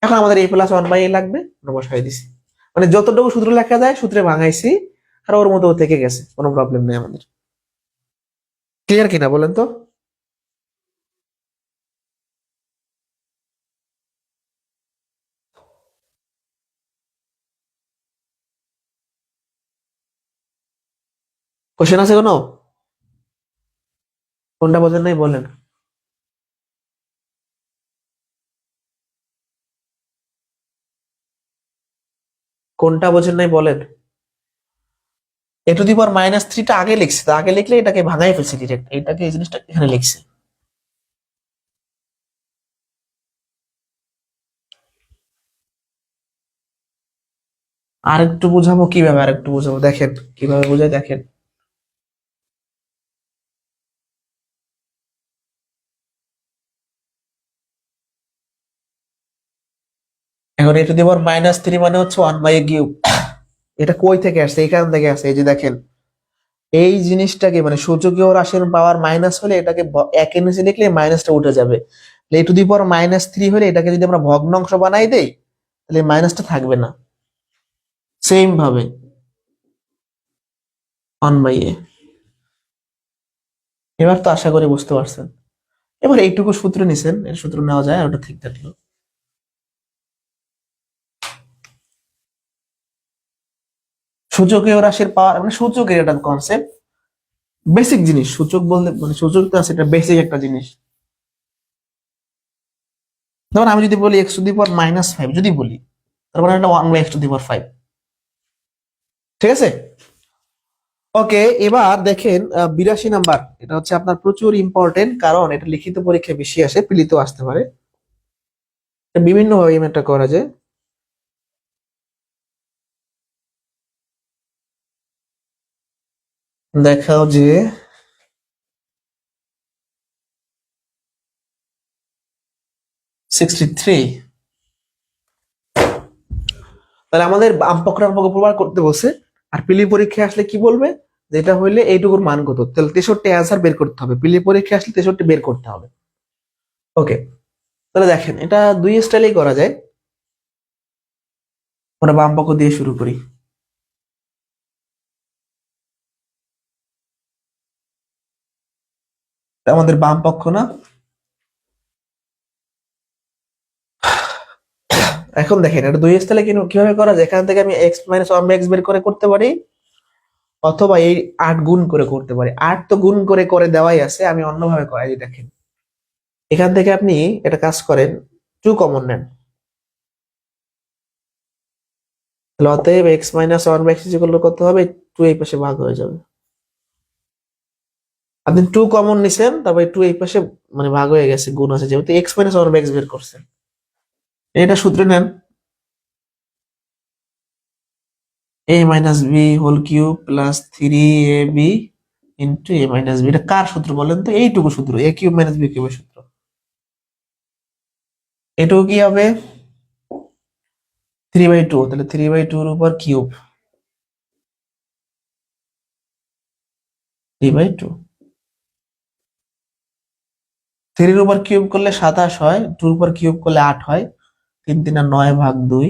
এখন আমাদের a প্লাস 1/a লাগবে, আমরা বসাই দিছি। মানে যতটুকু সূত্র লেখা যায় সূত্রে ভাঙাইছি, আর ওর মতো থেকে গেছে, কোনো প্রবলেম নেই আমাদের। ক্লিয়ার কিনা বলেন তো? কোশ্চেন আছে কোনো? কোনটা বোঝেন নাই বলেন। কোনটা বোঝেন নাই বলেন। এ টু দি পাওয়ার -3টা আগে লিখছি, তো আগে লিখলে এটাকে ভাঙাই ফেলছি ডিরেক্ট, এটাকে এই জিনিসটা এখানে লিখছি। আর একটু বুঝাবো কিভাবে, আর একটু বুঝাবো দেখেন কিভাবে বুঝাই দেখেন। এখন এ টু দি পাওয়ার -3 মানে হচ্ছে 1/a কিউব। এটা কই থেকে আসছে? এখান থেকে আসছে। এই যে দেখেন, এই জিনিসটাকে মানে সূচকীয় রাশির পাওয়ার মাইনাস হলে এটাকে একের নিচে লিখলে মাইনাসটা উঠে যাবে। এ টু দি পাওয়ার -3 হলে এটাকে যদি আমরা ভগ্নাংশ বানাই দেই, তাহলে মাইনাসটা থাকবে না। সেম ভাবে 1/a। এবার তো আশা করি বুঝতে পারছেন। এবার এইটুকু সূত্র নিছেন, এর সূত্র নেওয়া যায়, আর ওটা ঠিক থাকলো। সূচকীয় রাশির পাওয়ার মানে সূচকের একটা কনসেপ্ট, বেসিক জিনিস। সূচক বলতে মানে সূচক তো আছে, এটা বেসিক একটা জিনিস। যেমন আমি যদি বলি x⁻⁵ যদি বলি, তার মানে এটা 1/x⁵ ঠিক আছে। ওকে, এবার দেখেন 82 নাম্বার। এটা হচ্ছে আপনার প্রচুর ইম্পর্টেন্ট, কারণ এটা লিখিত পরীক্ষায় বেশি আসে, পিলিতেও আসতে পারে। বিভিন্ন ভাবে এই ম্যাথটা করা যায়। দেখাও যে 63। তাহলে আমাদের বামপক্ষ প্রমাণ করতে বসে, আর পিলি পরীক্ষায় আসলে কি বলবে, যেটা হইলে এইটুকুর মান কত, তাহলে 63 অ্যান্সার বের করতে হবে। পিলি পরীক্ষায় আসলে 63 বের করতে হবে। ওকে, তাহলে দেখেন এটা দুই স্টাইলেই করা যায়। আমরা বাম পক্ষ দিয়ে শুরু করি। এটা আমাদের বাম পক্ষ না? এখন দেখেন এটা দুই স্টাইলে কিভাবে করা যায়। এখান থেকে আমি x−1/x বের করে করতে পারি, অথবা এই 8 গুণ করে করতে পারি। 8 তো গুণ করে করে দেওয়াই আছে, আমি অন্যভাবে করাই। দেখেন এখান থেকে আপনি এটা কাজ করেন, 2 কমন নেন। তাহলে অতএব x−1/x কত হবে, 2 এই পাশে ভাগ হয়ে যাবে। আপনি 2 কমন নিছেন, তারপরে 2 এই পাশে মানে ভাগ হয়ে গেছে, গুণ আছে, যেহেতু x−1/x বের করছেন। এটা সূত্রে নেন, a−b² plus 3ab into a−b। এটা কার সূত্র বলেন তো? এইটুকু সূত্র, a³ - b³ সূত্র। এটুকু কি হবে? 3/2। তাহলে 3/2 এর উপর কিউব, 3/2। 3 এর উপর কিউব করলে 27 হয়, 2 এর উপর কিউব করলে 8 হয়। 3 3 9 ভাগ 2,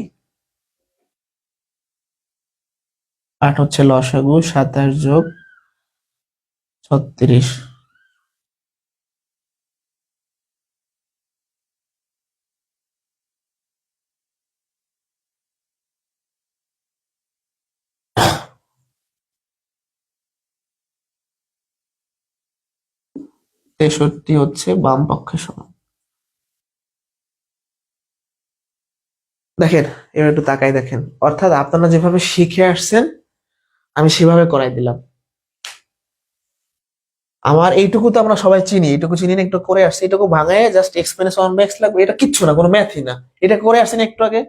8 হচ্ছে লসাগু, 27 যোগ 36। 63 হচ্ছে বাম পক্ষের সমান। দেখেন এবার একটু তাকাই দেখেন, অর্থাৎ আপনারা যেভাবে শিখে আসছেন আমি সেভাবে করাই দিলাম। আমার এইটুকু তো আমরা সবাই চিনি, এইটুকু চিনি না, একটু করে আসছে, এইটুকু ভাঙায় জাস্ট x−1/x লাগবে, এটা কিচ্ছু না, কোনো ম্যাথই না। এটা করে আসছেন একটু আগে,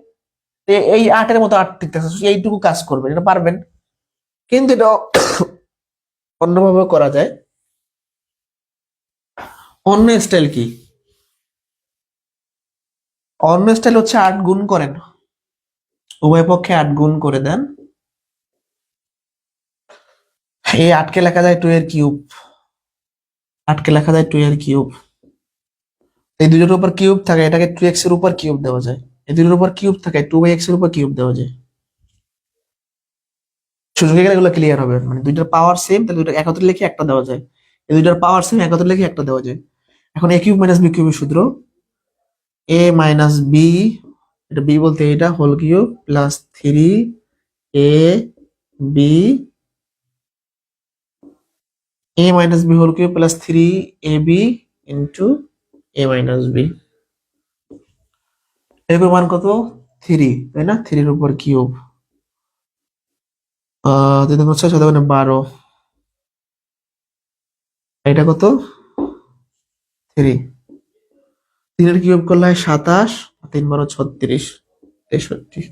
এই 8 এর মতো 8 ঠিক আছে, এইটুকু কাজ করবেন, এটা পারবেন। কিন্তু এটা অন্যভাবে করা যায়। অন্য স্টাইল কি? অন্য স্টাইল হচ্ছে 8 গুণ করেন, উভয় পক্ষে 8 গুণ করে দেন। এই 8 কে লেখা যায় 2 এর কিউব, 8 কে লেখা যায় 2 এর কিউব। এই দুটোর উপর কিউব থাকে, এটাকে 2x এর উপর কিউব দেওয়া যায়। এই দুটোর উপর কিউব থাকে 2x এর উপর কিউব দেওয়া যায়। সুযোগে গেলে এগুলো ক্লিয়ার হবে, মানে দুইটার পাওয়ার সেম, তাহলে দুইটা একত্রে লিখে একটা দেওয়া যায়। এই দুইটার পাওয়ার সেম, একত্রে লিখে একটা দেওয়া যায়। এখন a কিউব মাইনাস b কিউবের সূত্র a মাইনাস বি, এটা b বলতে এটা whole cube plus 3 a b, a minus b whole cube plus 3ab into a minus b। এর মান কত? 3, তাই না? 3 এর উপর কিউব, 3 × 6 = 12। এটা কত? 3, 3 এর কিউব করলে হয় 27, 3 × 12 = 36, 63।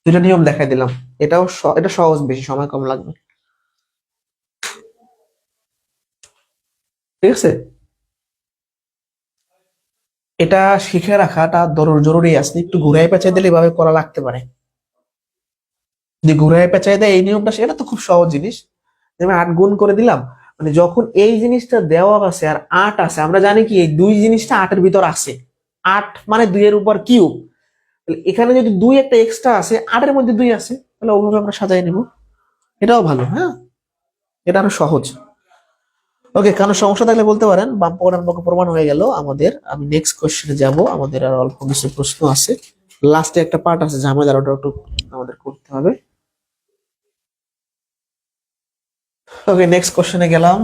দুইটা নিয়ম দেখাই দিলাম। এটা সহজ, বেশি সময় কম লাগবে। ঠিক আছে, এটা শিখে রাখাটা জরুরি আছে। একটু ঘুরাই পেঁচাই দিলে এভাবে করা লাগতে পারে। যে ঘুরাই পেঁচাই দেয় এই নিয়মটা, সেটা তো খুব সহজ জিনিস। আমি 8 গুণ করে দিলাম, মানে যখন এই জিনিসটা দেওয়া আছে আর 8 আছে, আমরা জানি কি এই দুই জিনিসটা 8 এর ভিতর আছে। 8 মানে 2 এর উপর কিউব, তাহলে এখানে যদি 2 একটা এক্সট্রা আছে, 8 এর মধ্যে 2 আছে, তাহলে ওভাবে আমরা সাজাই নেব। এটাও ভালো, হ্যাঁ, এটা আরো সহজ। ওকে, কারণ সমস্যা থাকলে বলতে পারেন। বাম পক্ষ ডান পক্ষ প্রমাণ হয়ে গেল আমাদের। আমি নেক্সট কোশ্চেনে যাব, আমাদের আর অল্প কিছু প্রশ্ন আছে। লাস্টে একটা পার্ট আছে ঝামেলার, ওটা একটু আমাদের করতে হবে। ওকে, নেক্সট কোশ্চেনে গেলাম।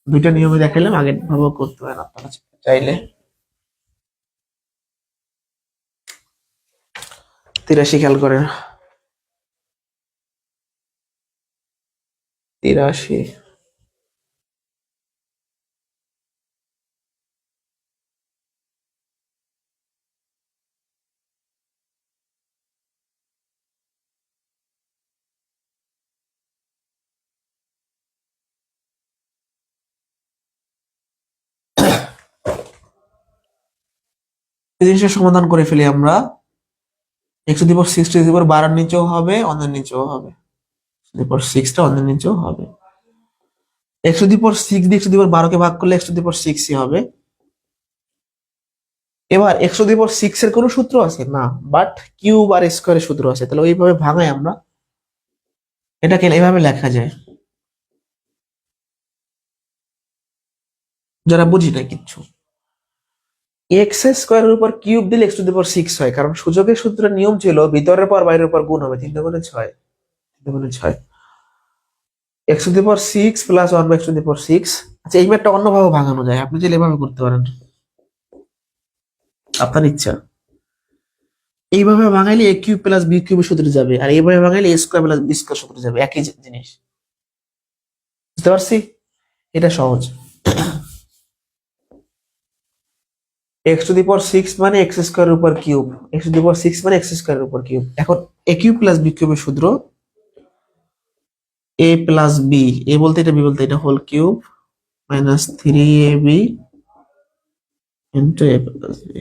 দুইটা নিয়মে দেখাইলাম, আগের ভাবেও করতে পারেন আপনারা চাইলে। 83 খেয়াল করেন, 83। এই জিনিসটা সমাধান করে ফেলি আমরা। x⁻6 12 নিচেও হবে, অন্যের নিচেও হবে। x⁻6 টা অন্যের নিচেও হবে। x⁻6 দিয়ে x⁻12 কে ভাগ করলে x⁻6 ই হবে। এবার x⁻6 এর কোনো সূত্র আছে না, বাট কিউব আর স্কয়ারের সূত্র আছে। তাহলে ওইভাবে ভাঙাই আমরা, এটাকে এইভাবে লেখা যায়। যারা বুঝি না কিচ্ছু, এক্স স্কয়ারের উপর কিউব দিলে x⁻6 হয়, কারণ সূচকের সূত্রের নিয়ম ছিল ভিতরের পর বাইরের উপর গুণ হবে। 3 × 6, 3 × 6, x⁻6 প্লাস 1/x⁻6। আচ্ছা, এই ম্যাথটা অন্যভাবে ভাঙানো যায়, আপনি চাইলে এভাবে করতে পারেন, আপনার ইচ্ছা। এইভাবে ভাঙাইলে a কিউব প্লাস b কিউবের সূত্রে যাবে, আর এইভাবে ভাঙাইলে a square plus b square সূত্রে যাবে, একই জিনিস। বুঝতে পারছি? এটা সহজ। x⁻6 মানে x স্কয়ারের উপর কিউব, x⁻6 মানে x স্কয়ারের উপর কিউব। এখন a কিউব প্লাস b কিউবের সূত্র a প্লাস b, a বলতে এটা, b বলতে এটা, whole cube minus 3ab into a plus b।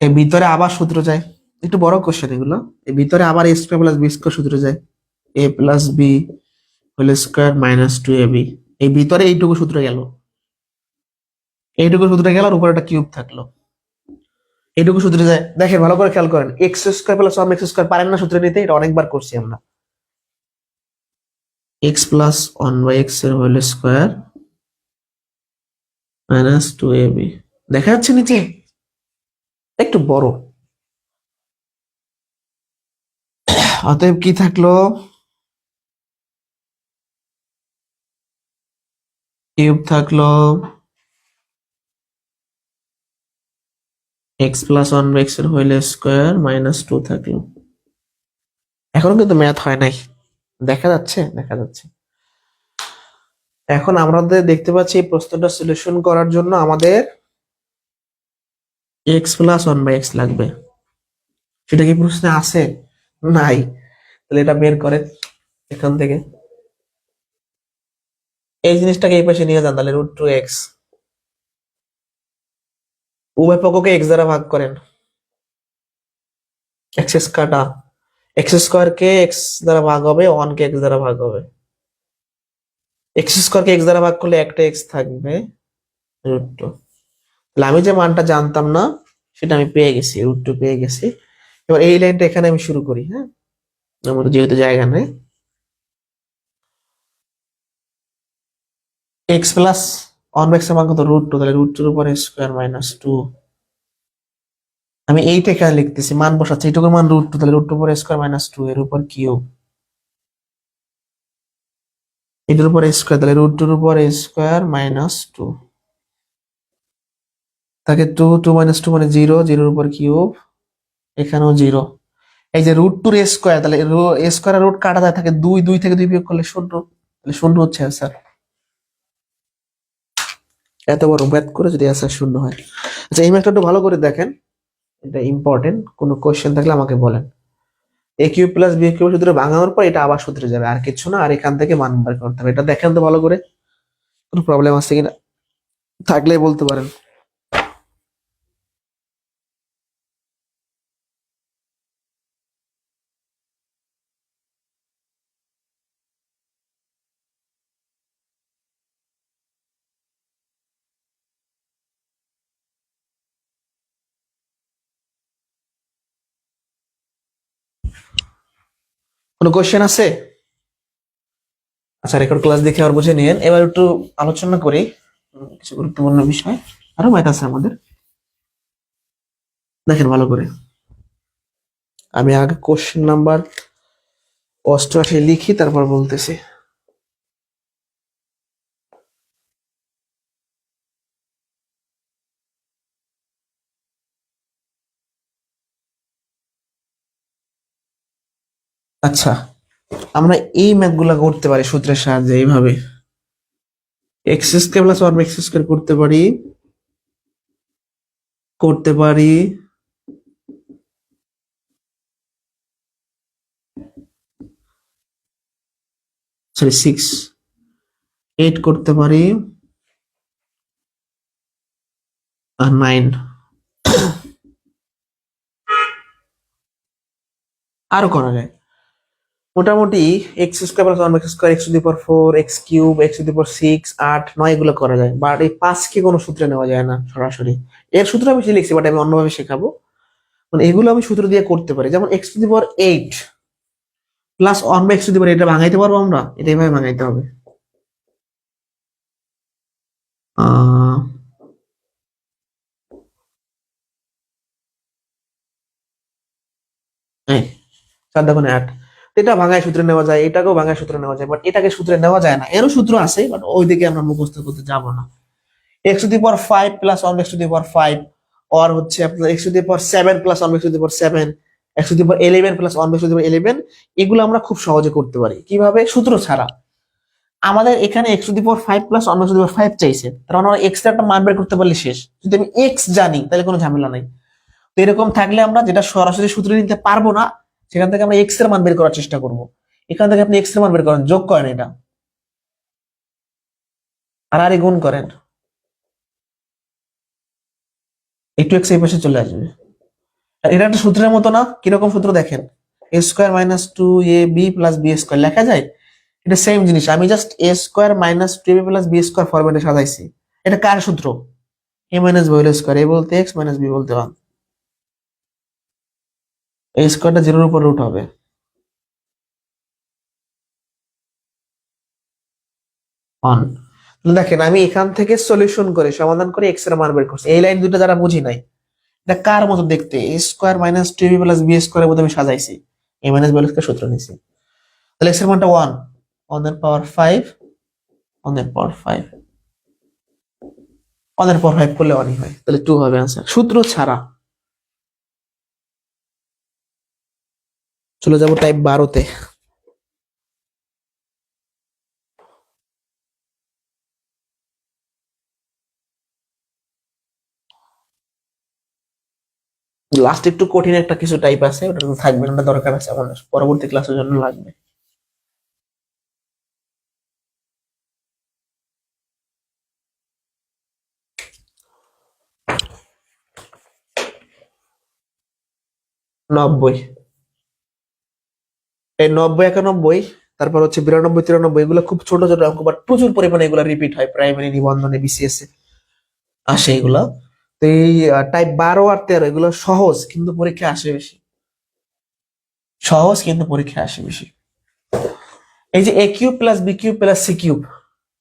এর ভিতরে আবার সূত্র যায়, একটু বড় কোশ্চেন এগুলো। এর ভিতরে আবার a square plus b square সূত্র যায়, a plus b whole square minus 2ab। এই ভিতরে এইটুকু সূত্র গেল, এইটুকু সূত্র গেল, আর উপরে একটা কিউব থাকলো। এইটুকু সূত্রে যায়, দেখেন ভালো করে খেয়াল করেন। X square plus 1x square পারেন না সূত্রে নিতে, এটা অনেকবার করছি আমরা। এক্স প্লাস 1/x এর হোল স্কয়ার মাইনাস 2ab। দেখা যাচ্ছে নিচে একটু বড়। অতএব কি থাকলো? কিউব থাকলো, এক্স প্লাস 1/x এর হোল স্কয়ার মাইনাস 2 থাকলো। এখনো কিন্তু ম্যাথ হয় নাই, দেখা যাচ্ছে, দেখা যাচ্ছে। এখন আমাদের দেখতে পাচ্ছি এই প্রশ্নটা সলিউশন করার জন্য আমাদের এক্স প্লাস 1/x লাগবে। সেটা কি প্রশ্নে আছে? নাই। তাহলে এটা বের করেন এখান থেকে। এই জিনিসটাকে এই পাশে নিয়ে যান, তাহলে √2x। উভয় পক্ষকে x দ্বারা ভাগ করেন। এক্স কাটা, এক্স স্কোয়ার কে এক্স দ্বারা ভাগ হবে, ওয়ান কে এক্স দ্বারা ভাগ হবে। এক্স স্কোয়ার কে এক্স দ্বারা ভাগ করলে একটা এক্স থাকবে, √2। তাহলে আমি যে মানটা জানতাম না সেটা আমি পেয়ে গেছি, √2 পেয়ে গেছি। এবার এই লাইনটা এখানে আমি শুরু করি, হ্যাঁ, আমাদের যেহেতু জায়গা নেই। এক্স প্লাস ওয়ান এক্স এর মান কত? √2, তাহলে √2 এর উপরে স্কোয়ার -2। আমি এইটা এখানে লিখতেছি, মান বসাচ্ছি, এইটুকুর মান √2, তাহলে √2 উপরে স্কোয়ার -2 এর উপর কিউব, এটার উপর স্কোয়ার, তাহলে √2 এর উপর স্কোয়ার -2। তাকে 2, 2 - 2 মানে 0, 0 উপর কিউব, এখানেও 0। এই যে √2 এর স্কোয়ার, তাহলে স্কোয়ার আর রুট কাটা যায়, থাকে 2, 2 থেকে 2 বিয়োগ করলে 0, তাহলে 0 হচ্ছে অ্যান্সার। এত বড় ব্যাথ করে যদি অ্যান্সার 0 হয়। আচ্ছা, এই ম্যাথটা একটু ভালো করে দেখেন, এটা ইম্পর্টেন্ট। কোনো কোশ্চেন থাকলে আমাকে বলেন। এ কিউব প্লাস বি কিউব সূত্রে ভাঙানোর পর এটা আবার সূত্রে যাবে, আর কিছু না। আর এখান থেকে মান বের করতে হবে। এটা দেখেন তো ভালো করে, কোনো প্রবলেম আছে কিনা, থাকলে বলতে পারেন। কোনো কোশ্চেন আছে? আচ্ছা, রেকর্ড ক্লাস দেখে আর বুঝে নিন। এবার একটু আলোচনা করি কিছু গুরুত্বপূর্ণ বিষয়। আরো ম্যাথ আছে আমাদের, দেখেন ভালো করে। আমি আগে কোশ্চেন নাম্বার 88 লিখি, তারপর বলতেছি। আচ্ছা, আমরা এই ম্যাথ গুলা করতে পারি সূত্রের সাহায্যে এইভাবে। X square plus one x square করতে পারি, করতে পারি সরি 6, 8 করতে পারি, আর 9 আরো করা যায়। মোটামুটি x square plus one x square, x⁴, x cube, x⁴, 8, 9 এগুলো করা যায়। বাট এই 5 কে কোনো সূত্রে নেওয়া যায় না সরাসরি। এর সূত্র আমি লিখছি, বাট আমি অন্যভাবে শেখাবো। মানে এগুলো আমি সূত্র দিয়ে করতে পারি। যেমন x⁴ প্লাস ওয়ান x⁴, এটা ভাঙাইতে পারবো আমরা, এটা এইভাবে ভাঙাইতে হবে। আহ এই 4 × 8, এটা ভাঙায় সূত্রে নেওয়া যায়, এটাকেও ভাঙায় সূত্রে নেওয়া যায়, বাট এটাকে সূত্রে নেওয়া যায় না। এরও সূত্র আছে, বাট ওইদিকে আমরা মুখস্থ করতে যাব না। x⁵ প্লাস ওয়ান x⁵, আর হচ্ছে আপনার x⁴ plus one x⁴, x⁴ plus one x⁴, এগুলো আমরা খুব সহজে করতে পারি। কিভাবে? সূত্র ছাড়া। আমাদের এখানে x⁵ প্লাস ওয়ান x⁵ চাইছে, তার মানে আমরা এক্স এর একটা মান বের করতে পারলে শেষ। যদি আমি এক্স জানি তাহলে কোনো ঝামেলা নাই। তো এরকম থাকলে আমরা যেটা সরাসরি সূত্রে নিতে পারবো না, সেখান থেকে আমরা এক্স এর মান বের করার চেষ্টা করব। এখান থেকে আপনি এক্স এর মান বের করেন, যোগ করেন এটা, আর গুণ করেন, একটু এক্স এই পাশে চলে আসবে। আর এটা একটা সূত্রের মতো না? কিরকম সূত্র দেখেন, a² - 2ab + b² লেখা যায়। এটা সেম জিনিস, আমি জাস্ট a² - 2ab + b² ফরম্যাটে সাজাইছি। এটা কার সূত্র? a - b² a বলতে x, b বলতে 1। এই স্কোয়ারটা 0 এর উপর রুট হবে। অন। দেখেন আমি এখান থেকে সলিউশন করে সমাধান করে এক্স এর মান বের করছি। এই লাইন দুটো যারা বুঝি নাই, এটা কার মতো দেখতে? a² - 2ab + b² এর মতো আমি সাজাইছি, a - b² সূত্র নিছি। তাহলে এক্স এর মানটা 1, 1 এর পাওয়ার 5, 1 এর পাওয়ার 5, 1 এর পাওয়ার 5 করলে 1 হয়, তাহলে 2 হবে आंसर সূত্র ছাড়া। চলে যাব টাইপ 12 তে। লাস্ট একটু কঠিন একটা কিছু টাইপ আছে, ওটা থাকবে না, দরকার আছে আমার পরবর্তী ক্লাসের জন্য লাগবে। নব্বই, এই 90 91, তারপর হচ্ছে 92 93, এগুলো খুব ছোট ছোট অঙ্ক, বাট প্রচুর পরিমাণে এগুলো রিপিট হয় প্রাইমারি নিবন্ধনে বিসিএস এ আসে এগুলা। তো এই টাইপ 12 আর 13 এগুলো সহজ, কিন্তু পরীক্ষা আসে বেশি, সহজ কিন্তু পরীক্ষা আসে বেশি। এই যে a cube plus b cube plus c cube,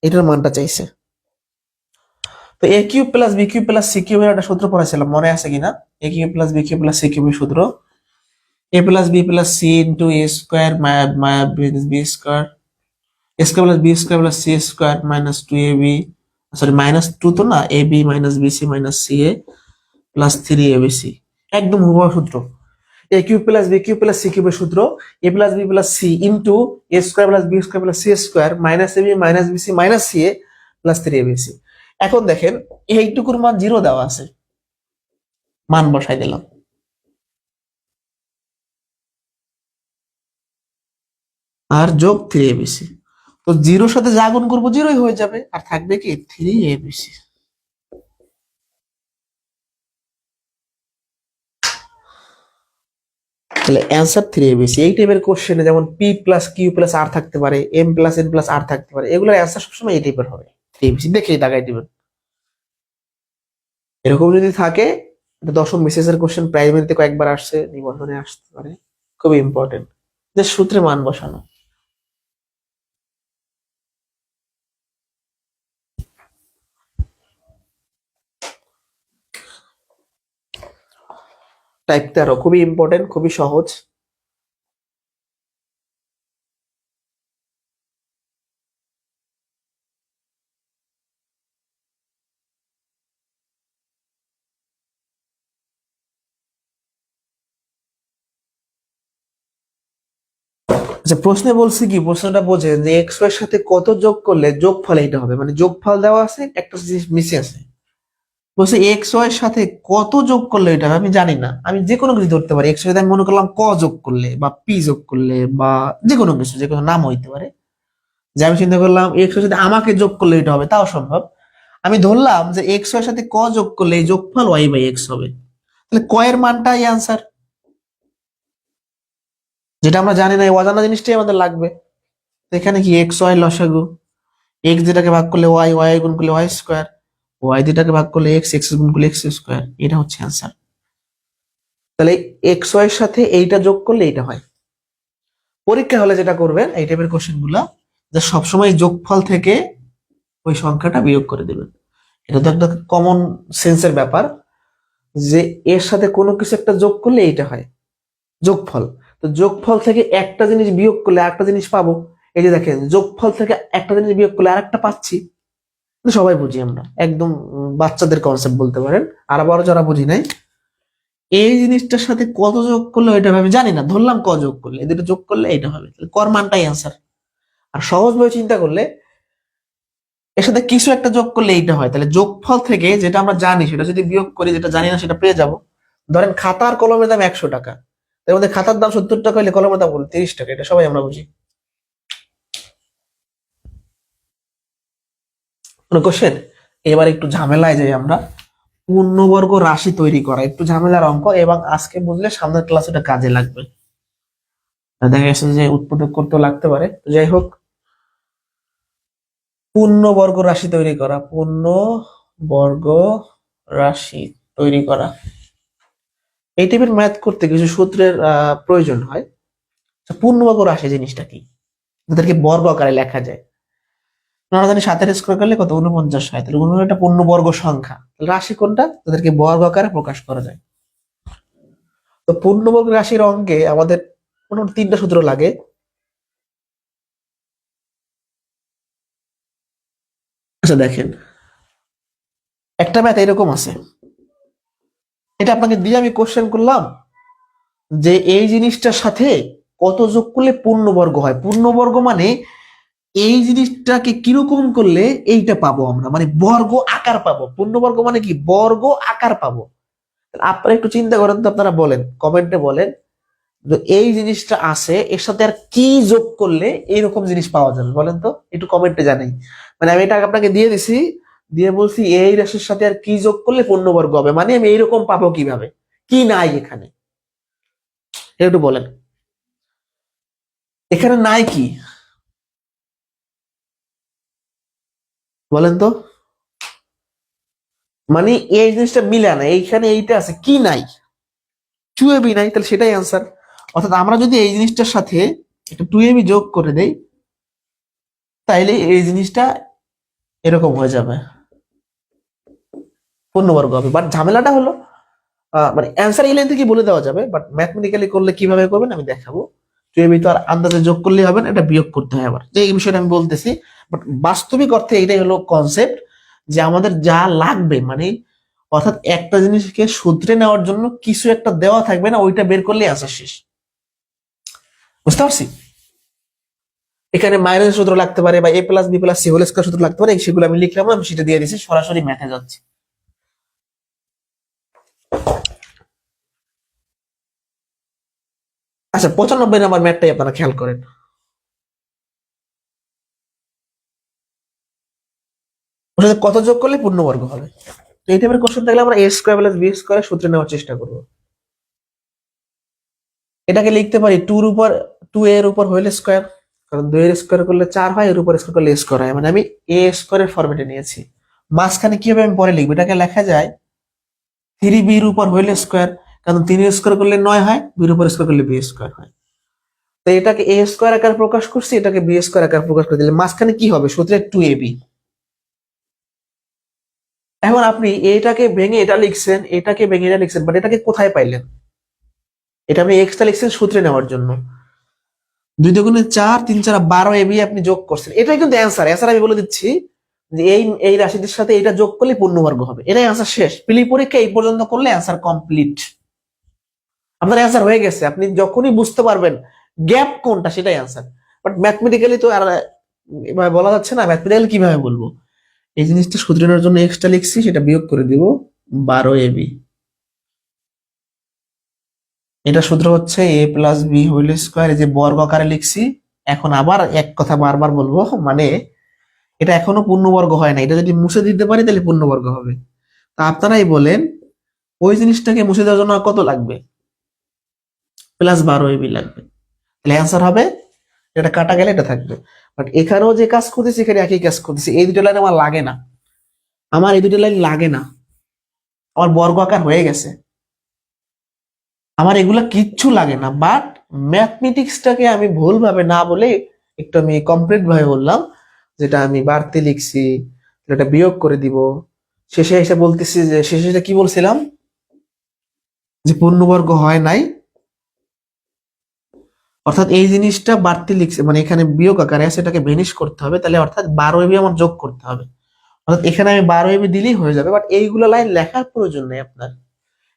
এটার মানটা চাইছে। তো a cube plus b cube plus c কিউবের একটা সূত্র পড়াছিলাম, মনে আছে কিনা? A cube plus b cube plus c কিউবের সূত্র a plus b plus c into a square b square, a square plus B square plus C square minus 2ab, sorry -2 তো না, a b minus b c minus c a plus 3abc। একদম হুবহু সূত্র। A cube plus b cube plus c কিউবের সূত্র a plus b plus c into a square plus B square plus C square minus a b minus b c minus c a plus 3abc। এখন দেখেন এইটুকুর মান 0 দেওয়া আছে, মান বসাই দিলাম, আর যোগ 3abc। তো 0-র সাথে যা গুণ করবো 0ই হয়ে যাবে, আর থাকবে কি 3abc। তাহলে অ্যান্সার 3abc। এই টাইপের কোশ্চেনে যেমন পি প্লাস কিউ প্লাস আর থাকতে পারে, এম প্লাস এন প্লাস আর থাকতে পারে, এগুলোর অ্যান্সার সবসময় এই টাইপের হবে, 3abc দেখেই দাগাই দিবেন। এরকম যদি থাকে, দশম বিসিএস এর কোশ্চেন প্রাইমারিতে কয়েকবার আসছে, নিবন্ধনে আসতে পারে, খুবই ইম্পর্টেন্ট, যে সূত্রে মান বসানো। টাইপ 13 খুবই ইম্পর্টেন্ট, খুবই সহজ। আচ্ছা, প্রশ্নে বলছি কি, প্রশ্নটা বোঝেন যে এক্স এর সাথে কত যোগ করলে যোগফল এইটা হবে, মানে যোগফল দেওয়া আছে, একটা জিনিস মিশে আছে, বলছে এক্স ওয়াই এর সাথে কত যোগ করলে এটা হবে। আমি জানি না, আমি যে কোনো কিছু ধরতে পারি, এক্স ওয়াই আমি মনে করলাম ক যোগ করলে বা পি যোগ করলে বা যে কোনো কিছু, যে কোনো নাম হইতে পারে, যে আমি চিন্তা করলাম এক্স এর সাথে আমাকে যোগ করলে এটা হবে, তাও সম্ভব। আমি ধরলাম যে এক্স ওয়াই এর সাথে ক যোগ করলে এই যোগফল ওয়াই বাই এক্স হবে, তাহলে ক এর মানটাই আনসার। যেটা আমরা জানি না, এই অজানা জিনিসটাই আমাদের লাগবে। তো এখানে কি এক্স ওয়াই লসাগু, এক্স যেটাকে ভাগ করলে ওয়াই, ওয়াই গুণ করলে ওয়াই স্কোয়ার, ওয়াই যেটাকে ভাগ করলে এক্স, এক্স গুণ করলে এক্স স্কোয়ার, এটা হচ্ছে অ্যান্সার। তাহলে এক্স ওয়াই এর সাথে এইটা যোগ করলে এইটা হয়। পরীক্ষা হলে যেটা করবেন এই টাইপের কোশ্চেন গুলা, যে সবসময় যোগফল থেকে ওই সংখ্যাটা বিয়োগ করে দেবেন। এটা তো একটা কমন সেন্সের ব্যাপার, যে এর সাথে কোনো কিছু একটা যোগ করলে এইটা হয় যোগফল। তো যোগফল থেকে একটা জিনিস বিয়োগ করলে আরেকটা জিনিস পাবো। এই যে দেখেন, যোগফল থেকে একটা জিনিস বিয়োগ করলে আরেকটা পাচ্ছি। সবাই বুঝি আমরা, একদম বাচ্চাদের কনসেপ্ট বলতে পারেন, আর আবার যারা বুঝি নাই, এই জিনিসটার সাথে কত যোগ করলে ওইটা হবে আমি জানি না, ধরলাম ক যোগ করলে, এই দুটো যোগ করলে এইটা হবে, তাহলে কর মানটাই অ্যান্সার। আর সহজভাবে চিন্তা করলে এর সাথে কিছু একটা যোগ করলে এইটা হয়, তাহলে যোগফল থেকে যেটা আমরা জানি সেটা যদি বিয়োগ করি, যেটা জানি না সেটা পেয়ে যাব। ধরেন খাতার কলমের দাম 100 টাকা, তার মধ্যে খাতার দাম 70 টাকা হলে কলমের দাম 30 টাকা, এটা সবাই আমরা বুঝি। কোশ্চেন, এবার একটু ঝামেলায় যাই আমরা, পূর্ণবর্গ রাশি তৈরি করা একটু ঝামেলার অঙ্ক, এবং আজকে বুঝলে সামনের ক্লাসে এটা কাজে লাগবে। দেখা গেছে যে উৎপাদক করতেও লাগতে পারে, তো যাই হোক, পূর্ণবর্গ রাশি তৈরি করা, পূর্ণবর্গ রাশি তৈরি করা, এই টাইপের ম্যাথ করতে কিছু সূত্রের প্রয়োজন হয়। আচ্ছা, পূর্ণবর্গ রাশি জিনিসটা কি, তাদেরকে বর্গ আকারে লেখা যায়। আমরা জানি 7 স্কোয়ার করলে কত, 49 হয়, তাহলে 49 একটা পূর্ণবর্গ সংখ্যা, তাহলে রাশি কোনটা, তাদেরকে বর্গ আকারে প্রকাশ করা যায়। তো পূর্ণবর্গ রাশির অঙ্কে আমাদের মোটামুটি 3টা সূত্র লাগে। আচ্ছা দেখেন, একটা ম্যাথ এরকম আছে, এটা আপনাকে দিয়ে আমি কোশ্চেন করলাম যে এই জিনিসটার সাথে কত যোগ করলে পূর্ণবর্গ হয়। পূর্ণবর্গ মানে এই জিনিসটাকে কিরকম করলে এইটা পাবো আমরা, মানে বর্গ আকার পাবো। পূর্ণবর্গ মানে কি, বর্গ আকার পাবো। আপনারা একটু চিন্তা করেন তো, আপনারা বলেন, কমেন্টে বলেন যে এই জিনিসটা আছে, এর সাথে আর কি যোগ করলে এইরকম জিনিস পাওয়া যাবে, বলেন তো, একটু কমেন্টে জানাই। মানে আমি এটা আপনাকে দিয়ে দিছি, দিয়ে বলছি এই রাশির সাথে আর কি যোগ করলে পূর্ণবর্গ হবে, মানে আমি এইরকম পাবো কিভাবে, কি নাই এখানে, একটু বলেন, এখানে নাই কি, বলেন তো। মানে এই জিনিসটা মিলে না, এইখানে এইটা আছে, কি নাই, টু এবি নাই, তাহলে সেটাই অ্যান্সার। অর্থাৎ আমরা যদি এই জিনিসটার সাথে একটা টু এবি যোগ করে দেই, তাইলে এই জিনিসটা এরকম হয়ে যাবে, পূর্ণবর্গ হবে। বাট ঝামেলাটা হলো মানে অ্যান্সার এই লাইন থেকে বলে দেওয়া যাবে, বাট ম্যাথমেটিক্যালি করলে কিভাবে করবেন আমি দেখাবো। টু এবি তো আর আন্দাজে যোগ করলে হবে না, এটা বিয়োগ করতে হয় আবার, যে এই বিষয়টা আমি বলতেছি। বাট বাস্তবিক অর্থে এটাই হলো কনসেপ্ট, যে আমাদের যা লাগবে, মানে অর্থাৎ একটা জিনিসকে সূত্রে নেওয়ার জন্য কিছু একটা দেওয়া থাকবে না, ওইটা বের করলে অ্যান্সার শেষ। বুঝতে পারছি? এখানে মাইনাস সূত্র লাগতে পারে, বা a+b+c হোল স্কয়ার সূত্র লাগতে পারে, সেগুলো আমি লিখলাম, আমি সেটা দিয়ে দিচ্ছি, সরাসরি ম্যাথে যাচ্ছি। আচ্ছা, 95 নাম্বার ম্যাথটাই আপনারা খেয়াল করেন। ওর সাথে কত যোগ করলে পূর্ণবর্গ হবে? তো এই টাইপের কোশ্চেন থাকলে আমরা a² + b² সূত্রে নেওয়ার চেষ্টা করব। এটাকে লিখতে পারি 2 এর উপর হোল স্কয়ার, কারণ 2 এর স্কয়ার করলে 4 হয়, এর উপর স্কয়ার করলে স্কয়ার হয়, মানে আমি a স্কয়ারের ফরম্যাটে নিয়েছি। মাঝখানে কি হবে আমি পরে লিখবো, এটাকে লেখা যায় 3b এর উপর হোল স্কয়ার, কারণ 3 এর স্কয়ার করলে 9 হয়, 2 এর উপর স্কয়ার করলে b² হয়। তো এটাকে a² আকার প্রকাশ করছি, এটাকে b² আকার প্রকাশ করে দিলে মাঝখানে কি হবে, সূত্রে 2ab। এখন আপনি এটাকে ভেঙে এটা লিখছেন, এটাকে ভেঙে এটা লিখছেন, বাট এটাকে কোথায় পাইলেন? এটা আপনি এক্সট্রা লিখছেন সূত্রে নেওয়ার জন্য। 2 × 4 3 × 4 12 এবি আপনি যোগ করছেন, এটাই কিন্তু অ্যান্সার আমি বলে দিচ্ছি, যে এই রাশিটির সাথে এটা যোগ করলে পূর্ণবর্গ হবে, এটাই অ্যান্সার শেষ। প্রিলি পরীক্ষা এই পর্যন্ত করলে অ্যান্সার কমপ্লিট, আপনার অ্যান্সার হয়ে গেছে। আপনি যখনই বুঝতে পারবেন গ্যাপ কোনটা, সেটাই অ্যান্সার। বাট ম্যাথমেটিক্যালি তো আর এভাবে বলা যাচ্ছে না, ম্যাথমেটিক্যালি কিভাবে বলবো? এই জিনিসটা শুধরানোর জন্য এক্সট্রা লিখছি, সেটা বিয়োগ করে দিব 12ab। এটা সূত্র হচ্ছে a+b² এই যে বর্গ আকারে লিখছি। এখন আবার এক কথা বারবার বলবো, মানে এটা এখনো পূর্ণবর্গ হয় না, এটা যদি মুছে দিতে পারি তাহলে পূর্ণবর্গ হবে। তা আপনারাই বলেন, ওই জিনিসটাকে মুছে দেওয়ার জন্য আর কত লাগবে? +12ab লাগবে। তাহলে অ্যান্সার হবে, এটা কাটা গেলে এটা থাকবে। বাট এখানেও যে কাজ করতেছি, এখানে একই কাজ করতেছি। এই দুটো লাইন আমার লাগে না, আমার এই দুটো লাইন লাগে না, আমার বর্গ আকার হয়ে গেছে, আমার এগুলা কিচ্ছু লাগে না। বাট ম্যাথমেটিক্সটাকে আমি ভুলভাবে না বলে একটু আমি কমপ্লিট ভাবে বললাম, যেটা আমি বাড়তি লিখছি, এটা বিয়োগ করে দিব, শেষে এসে বলতেছি যে শেষে এসে কি বলছিলাম, যে পূর্ণবর্গ হয় নাই, অর্থাৎ এই জিনিসটা বাড়তি লিখছে, মানে এখানে বিয়োগ আকারে আছে, এটাকে ভেনিশ করতে হবে, তাহলে অর্থাৎ 12ab আমার যোগ করতে হবে, অর্থাৎ এখানে আমি 12ab দিলেই হয়ে যাবে। বাট এইগুলো লাইন লেখার প্রয়োজন নেই আপনার,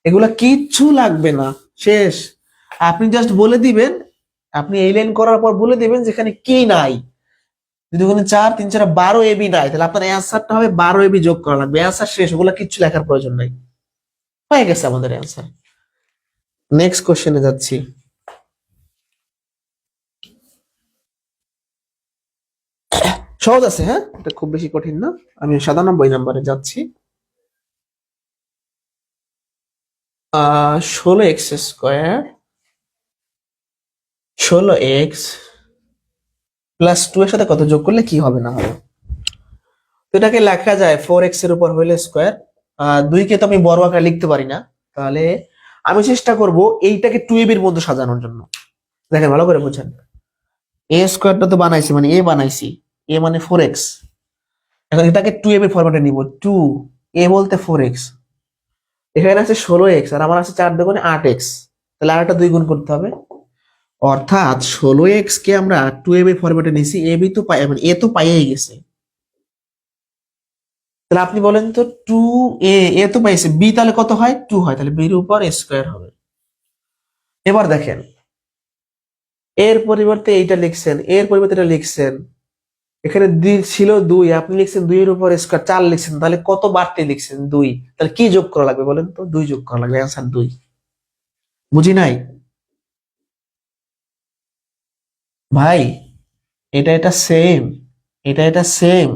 এগুলা কিচ্ছু লাগবে না, শেষ। আপনি জাস্ট বলে দিবেন, আপনি এই লাইন করার পর বলে দিবেন যেখানে কি নাই। যদি ওখানে 4 3 4 12ab নাই, তাহলে আপনার অ্যান্সারটা হবে 12ab যোগ করা লাগবে, অ্যান্সার শেষ, ওগুলা কিচ্ছু লেখার প্রয়োজন নাই, হয়ে গেছে আমাদের অ্যান্সার। নেক্সট কোশ্চেনে যাচ্ছি। সহজ আছে, হ্যাঁ, এটা খুব বেশি কঠিন না। আমি 97 নম্বরে যাচ্ছি। 16x² 16x+2 এর সাথে কত যোগ করলে কি হবে না হবে? তো এটাকে লেখা যায় 4x এর উপর হোল স্কয়ার। 2 কে তো আমি বড় আকারে লিখতে পারি না, তাহলে আমি চেষ্টা করব এইটাকে 2ab এর মধ্যে সাজানোর জন্য। দেখেন ভালো করে বুঝেন, a² তো বানাইছি, মানে a বানাইছি, a মানে 4x। এখন এটাকে 2ab এর ফরম্যাটে নিব, 2 a বলতে 4x, এখানে আছে 16x আর আমার আছে 4 দুগুণে 8x, তাহলে আর একটা 2 গুণ করতে হবে। অর্থাৎ 16x কে আমরা 2ab এর ফরম্যাটে নিছি, ab তো পাই, মানে a তো পাইয়েই গেছে। তাহলে আপনি বলেন তো, 2a, a তো পাইছে, b তাহলে কত হয়? 2 হয়, তাহলে b এর উপর স্কয়ার হবে। এবার দেখেন, এর পরিবর্তে এইটা লিখছেন, এর পরিবর্তে এটা লিখছেন, এখানে ছিল 2, আপনি লিখছেন 2 এর উপর স্কয়ার 4 লিখছেন, তাহলে কত বাড়তি লিখছেন 2, তাহলে কি যোগ করা লাগবে বলেন তো? 2 যোগ করা লাগবে, অ্যান্সার 2। বুঝি নাই ভাই, এটা এটা সেম, এটা সেম।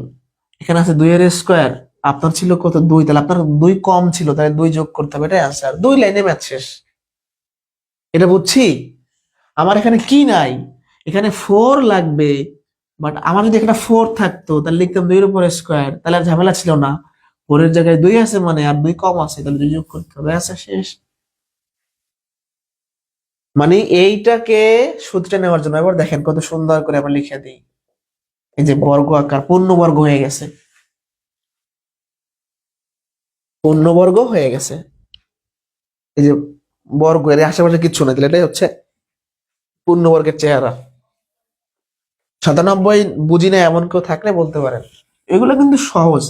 এখানে আছে 2 এর স্কয়ার, আপনার ছিল কত 2, তাহলে আপনার 2 কম ছিল, তাহলে 2 যোগ করতে হবে, এটাই অ্যান্সার। 2 লাইনে ম্যাথ শেষ। এটা বুঝছি। আমার এখানে কি নাই, এখানে 4 লাগবে, বাট আমার যদি এখানে 4 থাকতো তাহলে লিখতাম 2 এর উপর স্কয়ার, তাহলে আর ঝামেলা ছিল না। 4 এর জায়গায় 2 আছে মানে, আর 2 কম আছে, তাহলে 2 যোগ করতে হবে, আচ্ছা শেষ। মানে এইটাকে সূত্রে নেওয়ার জন্য এবার দেখেন কত সুন্দর করে আমরা লিখে দিই। এই যে বর্গ আকার পূর্ণবর্গ হয়ে গেছে, পূর্ণবর্গ হয়ে গেছে। এই যে বর্গ, এর আশেপাশে কিচ্ছু না, তাহলে এটাই হচ্ছে পূর্ণবর্গের চেহারা। 97 বুঝি না এমন কেউ থাকলে বলতে পারেন। এগুলো কিন্তু সহজ,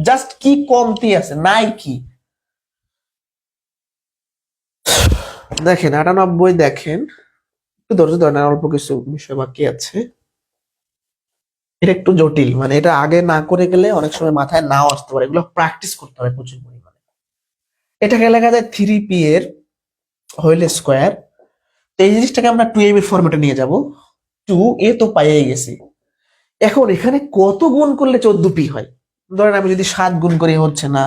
জাস্ট কি কমতি আছে, নাই কি। দেখেন 98, দেখেন একটু ধৈর্য ধরেন, আর অল্প কিছু বিষয় বাকি আছে। এটা একটু জটিল, মানে এটা আগে না করে গেলে অনেক সময় মাথায় নাও আসতে পারে, এগুলো প্র্যাকটিস করতে হবে প্রচুর পরিমাণে। এটাকে লেখা যায় 3p এর হোল স্কোয়ার। তো এই জিনিসটাকে আমরা 2ab এর ফরম্যাটে নিয়ে যাব। 2a তো পাইয়ে গেছি, এখন এখানে কত গুণ করলে 14p হয়? ধরেন আমি যদি 7 গুণ করি, হচ্ছে না।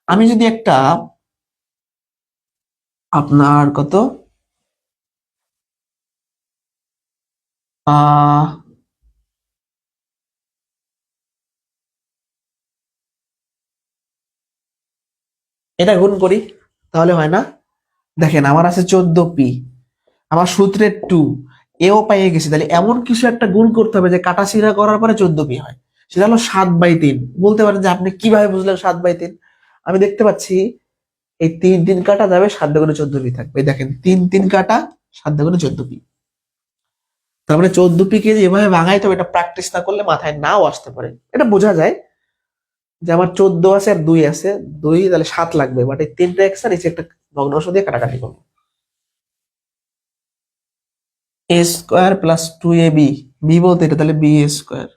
আমি যদি একটা আপনার কত আহ এটা গুণ করি, তাহলে হয় না? দেখেন আমার আছে 14p, আমার সূত্রের 2, এও পাইয়ে গেছি, তাহলে এমন কিছু একটা গুণ করতে হবে যে কাটাছিড়া করার পরে 14p হয়। সেটা হলো 7/3। বলতে পারেন যে আপনি কিভাবে বুঝলেন 7/3? আমি দেখতে পাচ্ছি এই 3 কাটা যাবে, 7 দুগুণে 14p থাকবে। এই দেখেন 3 কাটা, 7 দুগুণে 14p। তার মানে 14p কে যে এভাবে ভাঙাইতে হবে, এটা প্র্যাকটিস না করলে মাথায় নাও আসতে পারে। এটা বোঝা যায় যে আমার 14 আছে আর 2 আছে, 2 তাহলে 7 লাগবে, বাট এই 3টা এক্স আর নিচে একটা ভগ্নাংশ দিয়ে কাটাকাটি করবো। এ স্কোয়ার প্লাস 2ab, বি বলতে এটা, তাহলে বি স্কোয়ার।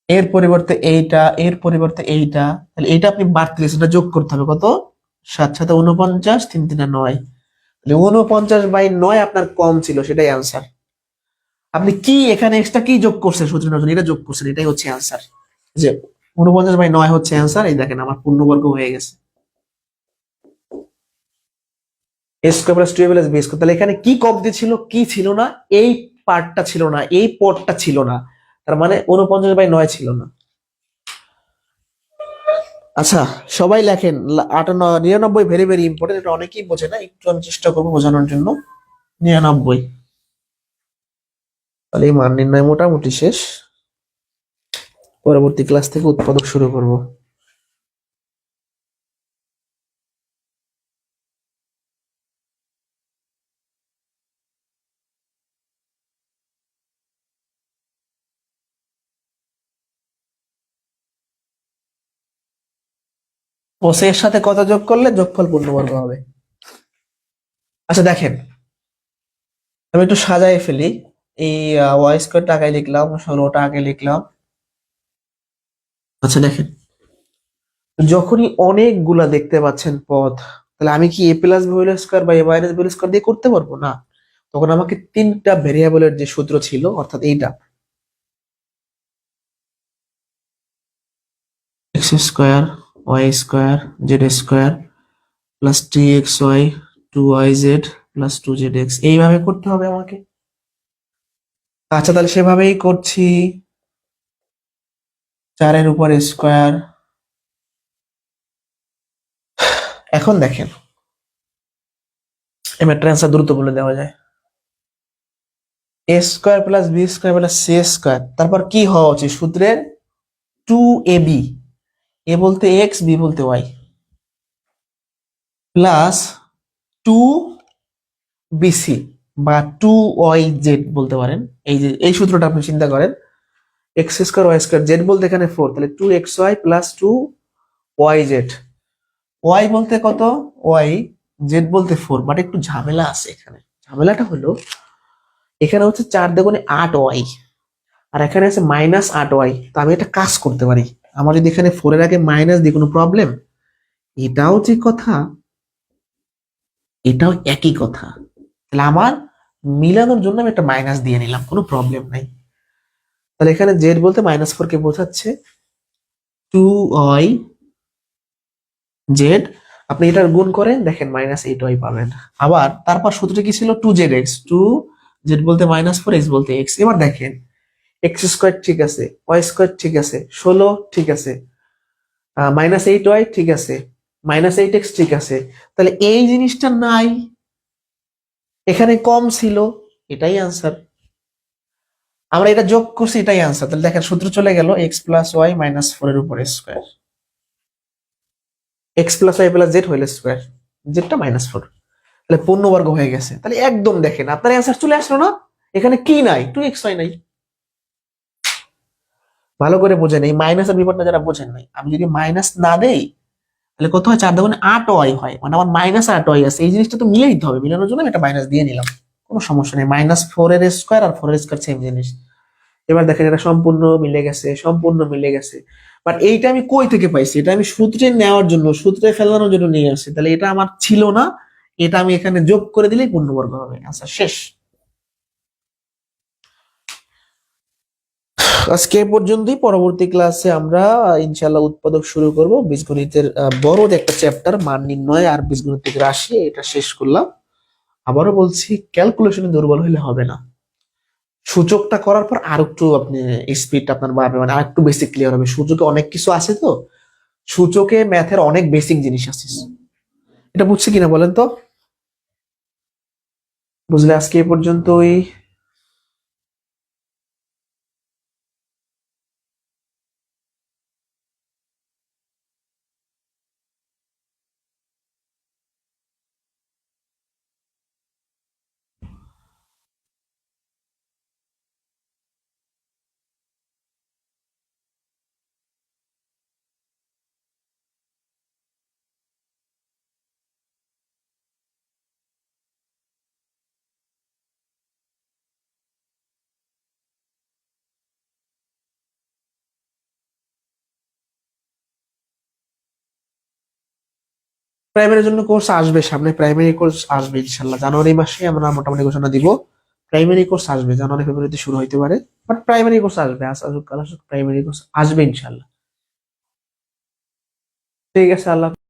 এর পরিবর্তে এইটা, এর পরিবর্তে এইটা, তাহলে এইটা আপনি বাড়তি এটা যোগ করতে হবে কত? 7 7 49, 3 3 9, তাহলে 49/9 আপনার কম ছিল, সেটাই অ্যান্সার। আপনি কি এখানে এক্সট্রা কি যোগ করছেন সূত্রের জন্য? এটা যোগ করছেন, এটাই হচ্ছে অ্যান্সার। যে 49/9 হচ্ছে অ্যান্সার। এই দেখেন আমার পূর্ণবর্গ হয়ে গেছে। A square plus 2ab plus B square, তাহলে এখানে কি কমতি ছিল, কি ছিল না? এই পার্টটা ছিল না, এই পদটা ছিল না, তার মানে 49/9 ছিল না। আচ্ছা, সবাই লেখেন 99 ভেরি ভেরি ইম্পর্টেন্ট, এটা অনেকেই বোঝে না, একটু আমি চেষ্টা করবো বোঝানোর জন্য। 99, তাহলে এই মান নির্ণয় মোটামুটি শেষ। পরবর্তী ক্লাস থেকে উৎপাদক শুরু করব। কোসে এর সাথে কত যোগ করলে যোগফল পূর্ণবর্গ হবে? আচ্ছা দেখেন, আমি একটু সাজাই ফেলি। এই ওয়াই স্কোয়ারটা আগে লিখলাম, 16টা আগে লিখলাম। আচ্ছা দেখেন, যখনই অনেকগুলা দেখতে পাচ্ছেন পদ, তাহলে আমি কি এ প্লাস বি হোল স্কোয়ার বা এ মাইনাস বি হোল স্কোয়ার দিয়ে করতে পারবো না? তখন আমাকে 3টা ভেরিয়েবলের যে সূত্র ছিল, অর্থাৎ এইটা X square Y square Z square plus 3xy 2yz plus 2zx, এইভাবে করতে হবে আমাকে। আচ্ছা তাহলে সেভাবেই করছি। 4 এর উপর স্কোয়ার। এখন দেখেন, এই ম্যাট্রিক্স অ্যান্সার দ্রুত বলে দেওয়া যায়। A square plus B square plus C square, তারপর কি হওয়া উচিত সূত্রের? 2ab, এ বলতে এক্স, বি বলতে ওয়াই, প্লাস 2bc বা 2yz বলতে পারেন। এই যে এই সূত্রটা আপনি চিন্তা করেন, X square Y square, Z বলতে এখানে 4, তাহলে 2xy প্লাস 2yz। ওয়াই বলতে কত? ওয়াই। জেড বলতে 4, বাট একটু ঝামেলা আছে এখানে। ঝামেলাটা হলো এখানে হচ্ছে 4 × 8 y, আর এখানে আছে -8 y। তো আমি একটা কাজ করতে পারি, আমার যদি এখানে 4 এর আগে মাইনাস দিই কোনো প্রবলেম? এটাও যে কথা, এটাও একই কথা। তাহলে আমার মিলানোর জন্য আমি একটা মাইনাস দিয়ে নিলাম, কোনো প্রবলেম নাই। তাহলে এখানে জেড বলতে -4 কে বোঝাচ্ছে, 2y জেড। আপনি এটার গুণ করেন, দেখেন -8y পাবেন। আবার তারপর সূত্রটা কি ছিল? 2zx, 2z বলতে -4, x বলতে x। এবার দেখেন, x² ঠিক আছে, y² ঠিক আছে, 16 ঠিক আছে, -8y ঠিক আছে, -8x ঠিক আছে। তাহলে এই জিনিসটা নাই, এখানে কম ছিল, এটাই আনসার। আমরা এটা যোগ করছি, এটাই আনসার। তাহলে দেখেন সূত্র চলে গেল, x+y - 4 এর উপর স্কোয়ার, x+y+z হোল স্কোয়ার, জেডটা -4। তাহলে পূর্ণবর্গ হয়ে গেছে। তাহলে একদম দেখেন আপনার অ্যান্সার চলে আসলো না? এখানে কি নাই? 2xy নাই। ভালো করে বোঝেন এই মাইনাসের বিপদটা, যারা বোঝেন নাই। আমি যদি মাইনাস না দেই, তাহলে কত হয়? 4 × 8y হয়, মানে আমার -8y আছে। এই জিনিসটা তো মিলে দিতে হবে, মিলানোর জন্য আমি এটা মাইনাস দিয়ে নিলাম, কোনো সমস্যা নেই। -4 এর স্কোয়ার আর 4 এর স্কোয়ার সেম জিনিস। এবার দেখেন এটা সম্পূর্ণ মিলে গেছে, সম্পূর্ণ মিলে গেছে। বাট এইটা আমি কই থেকে পাইছি? এটা আমি সূত্রে নেওয়ার জন্য, সূত্রে ফেলানোর জন্য নিয়ে আসছি। তাহলে এটা আমার ছিল না, এটা আমি এখানে যোগ করে দিলেই পূর্ণবর্গ হবে। আচ্ছা, শেষ। আজকে এ পর্যন্তই। পরবর্তী ক্লাসে আমরা ইনশাআল্লাহ উৎপাদক শুরু করব। বীজগণিতের বড় একটা চ্যাপ্টার মান নির্ণয় আর বীজগণিতিক রাশি, এটা শেষ করলাম। আবারও বলছি, ক্যালকুলেশনে দুর্বল হলে হবে না। সূচকটা করার পর আর একটু আপনি স্পিডটা আপনার বাড়বে, মানে আর একটু বেসিক ক্লিয়ার হবে। সূচকে অনেক কিছু আছে তো, সূচকে ম্যাথের অনেক বেসিক জিনিস আছে। এটা বুঝছে কিনা বলেন তো? বুঝলে? আজকে এ পর্যন্তই। প্রাইমারির জন্য কোর্স আসবে সামনে, প্রাইমারি কোর্স আসবে ইনশাল্লাহ জানুয়ারি মাসে আমরা মোটামুটি ঘোষণা দিব। প্রাইমারি কোর্স আসবে, জানুয়ারি ফেব্রুয়ারিতে শুরু হইতে পারে, বাট প্রাইমারি কোর্স আসবে। আজ আসুক কাল আসুক, প্রাইমারি কোর্স আসবে ইনশাল্লাহ। ঠিক আছে, আল্লাহ।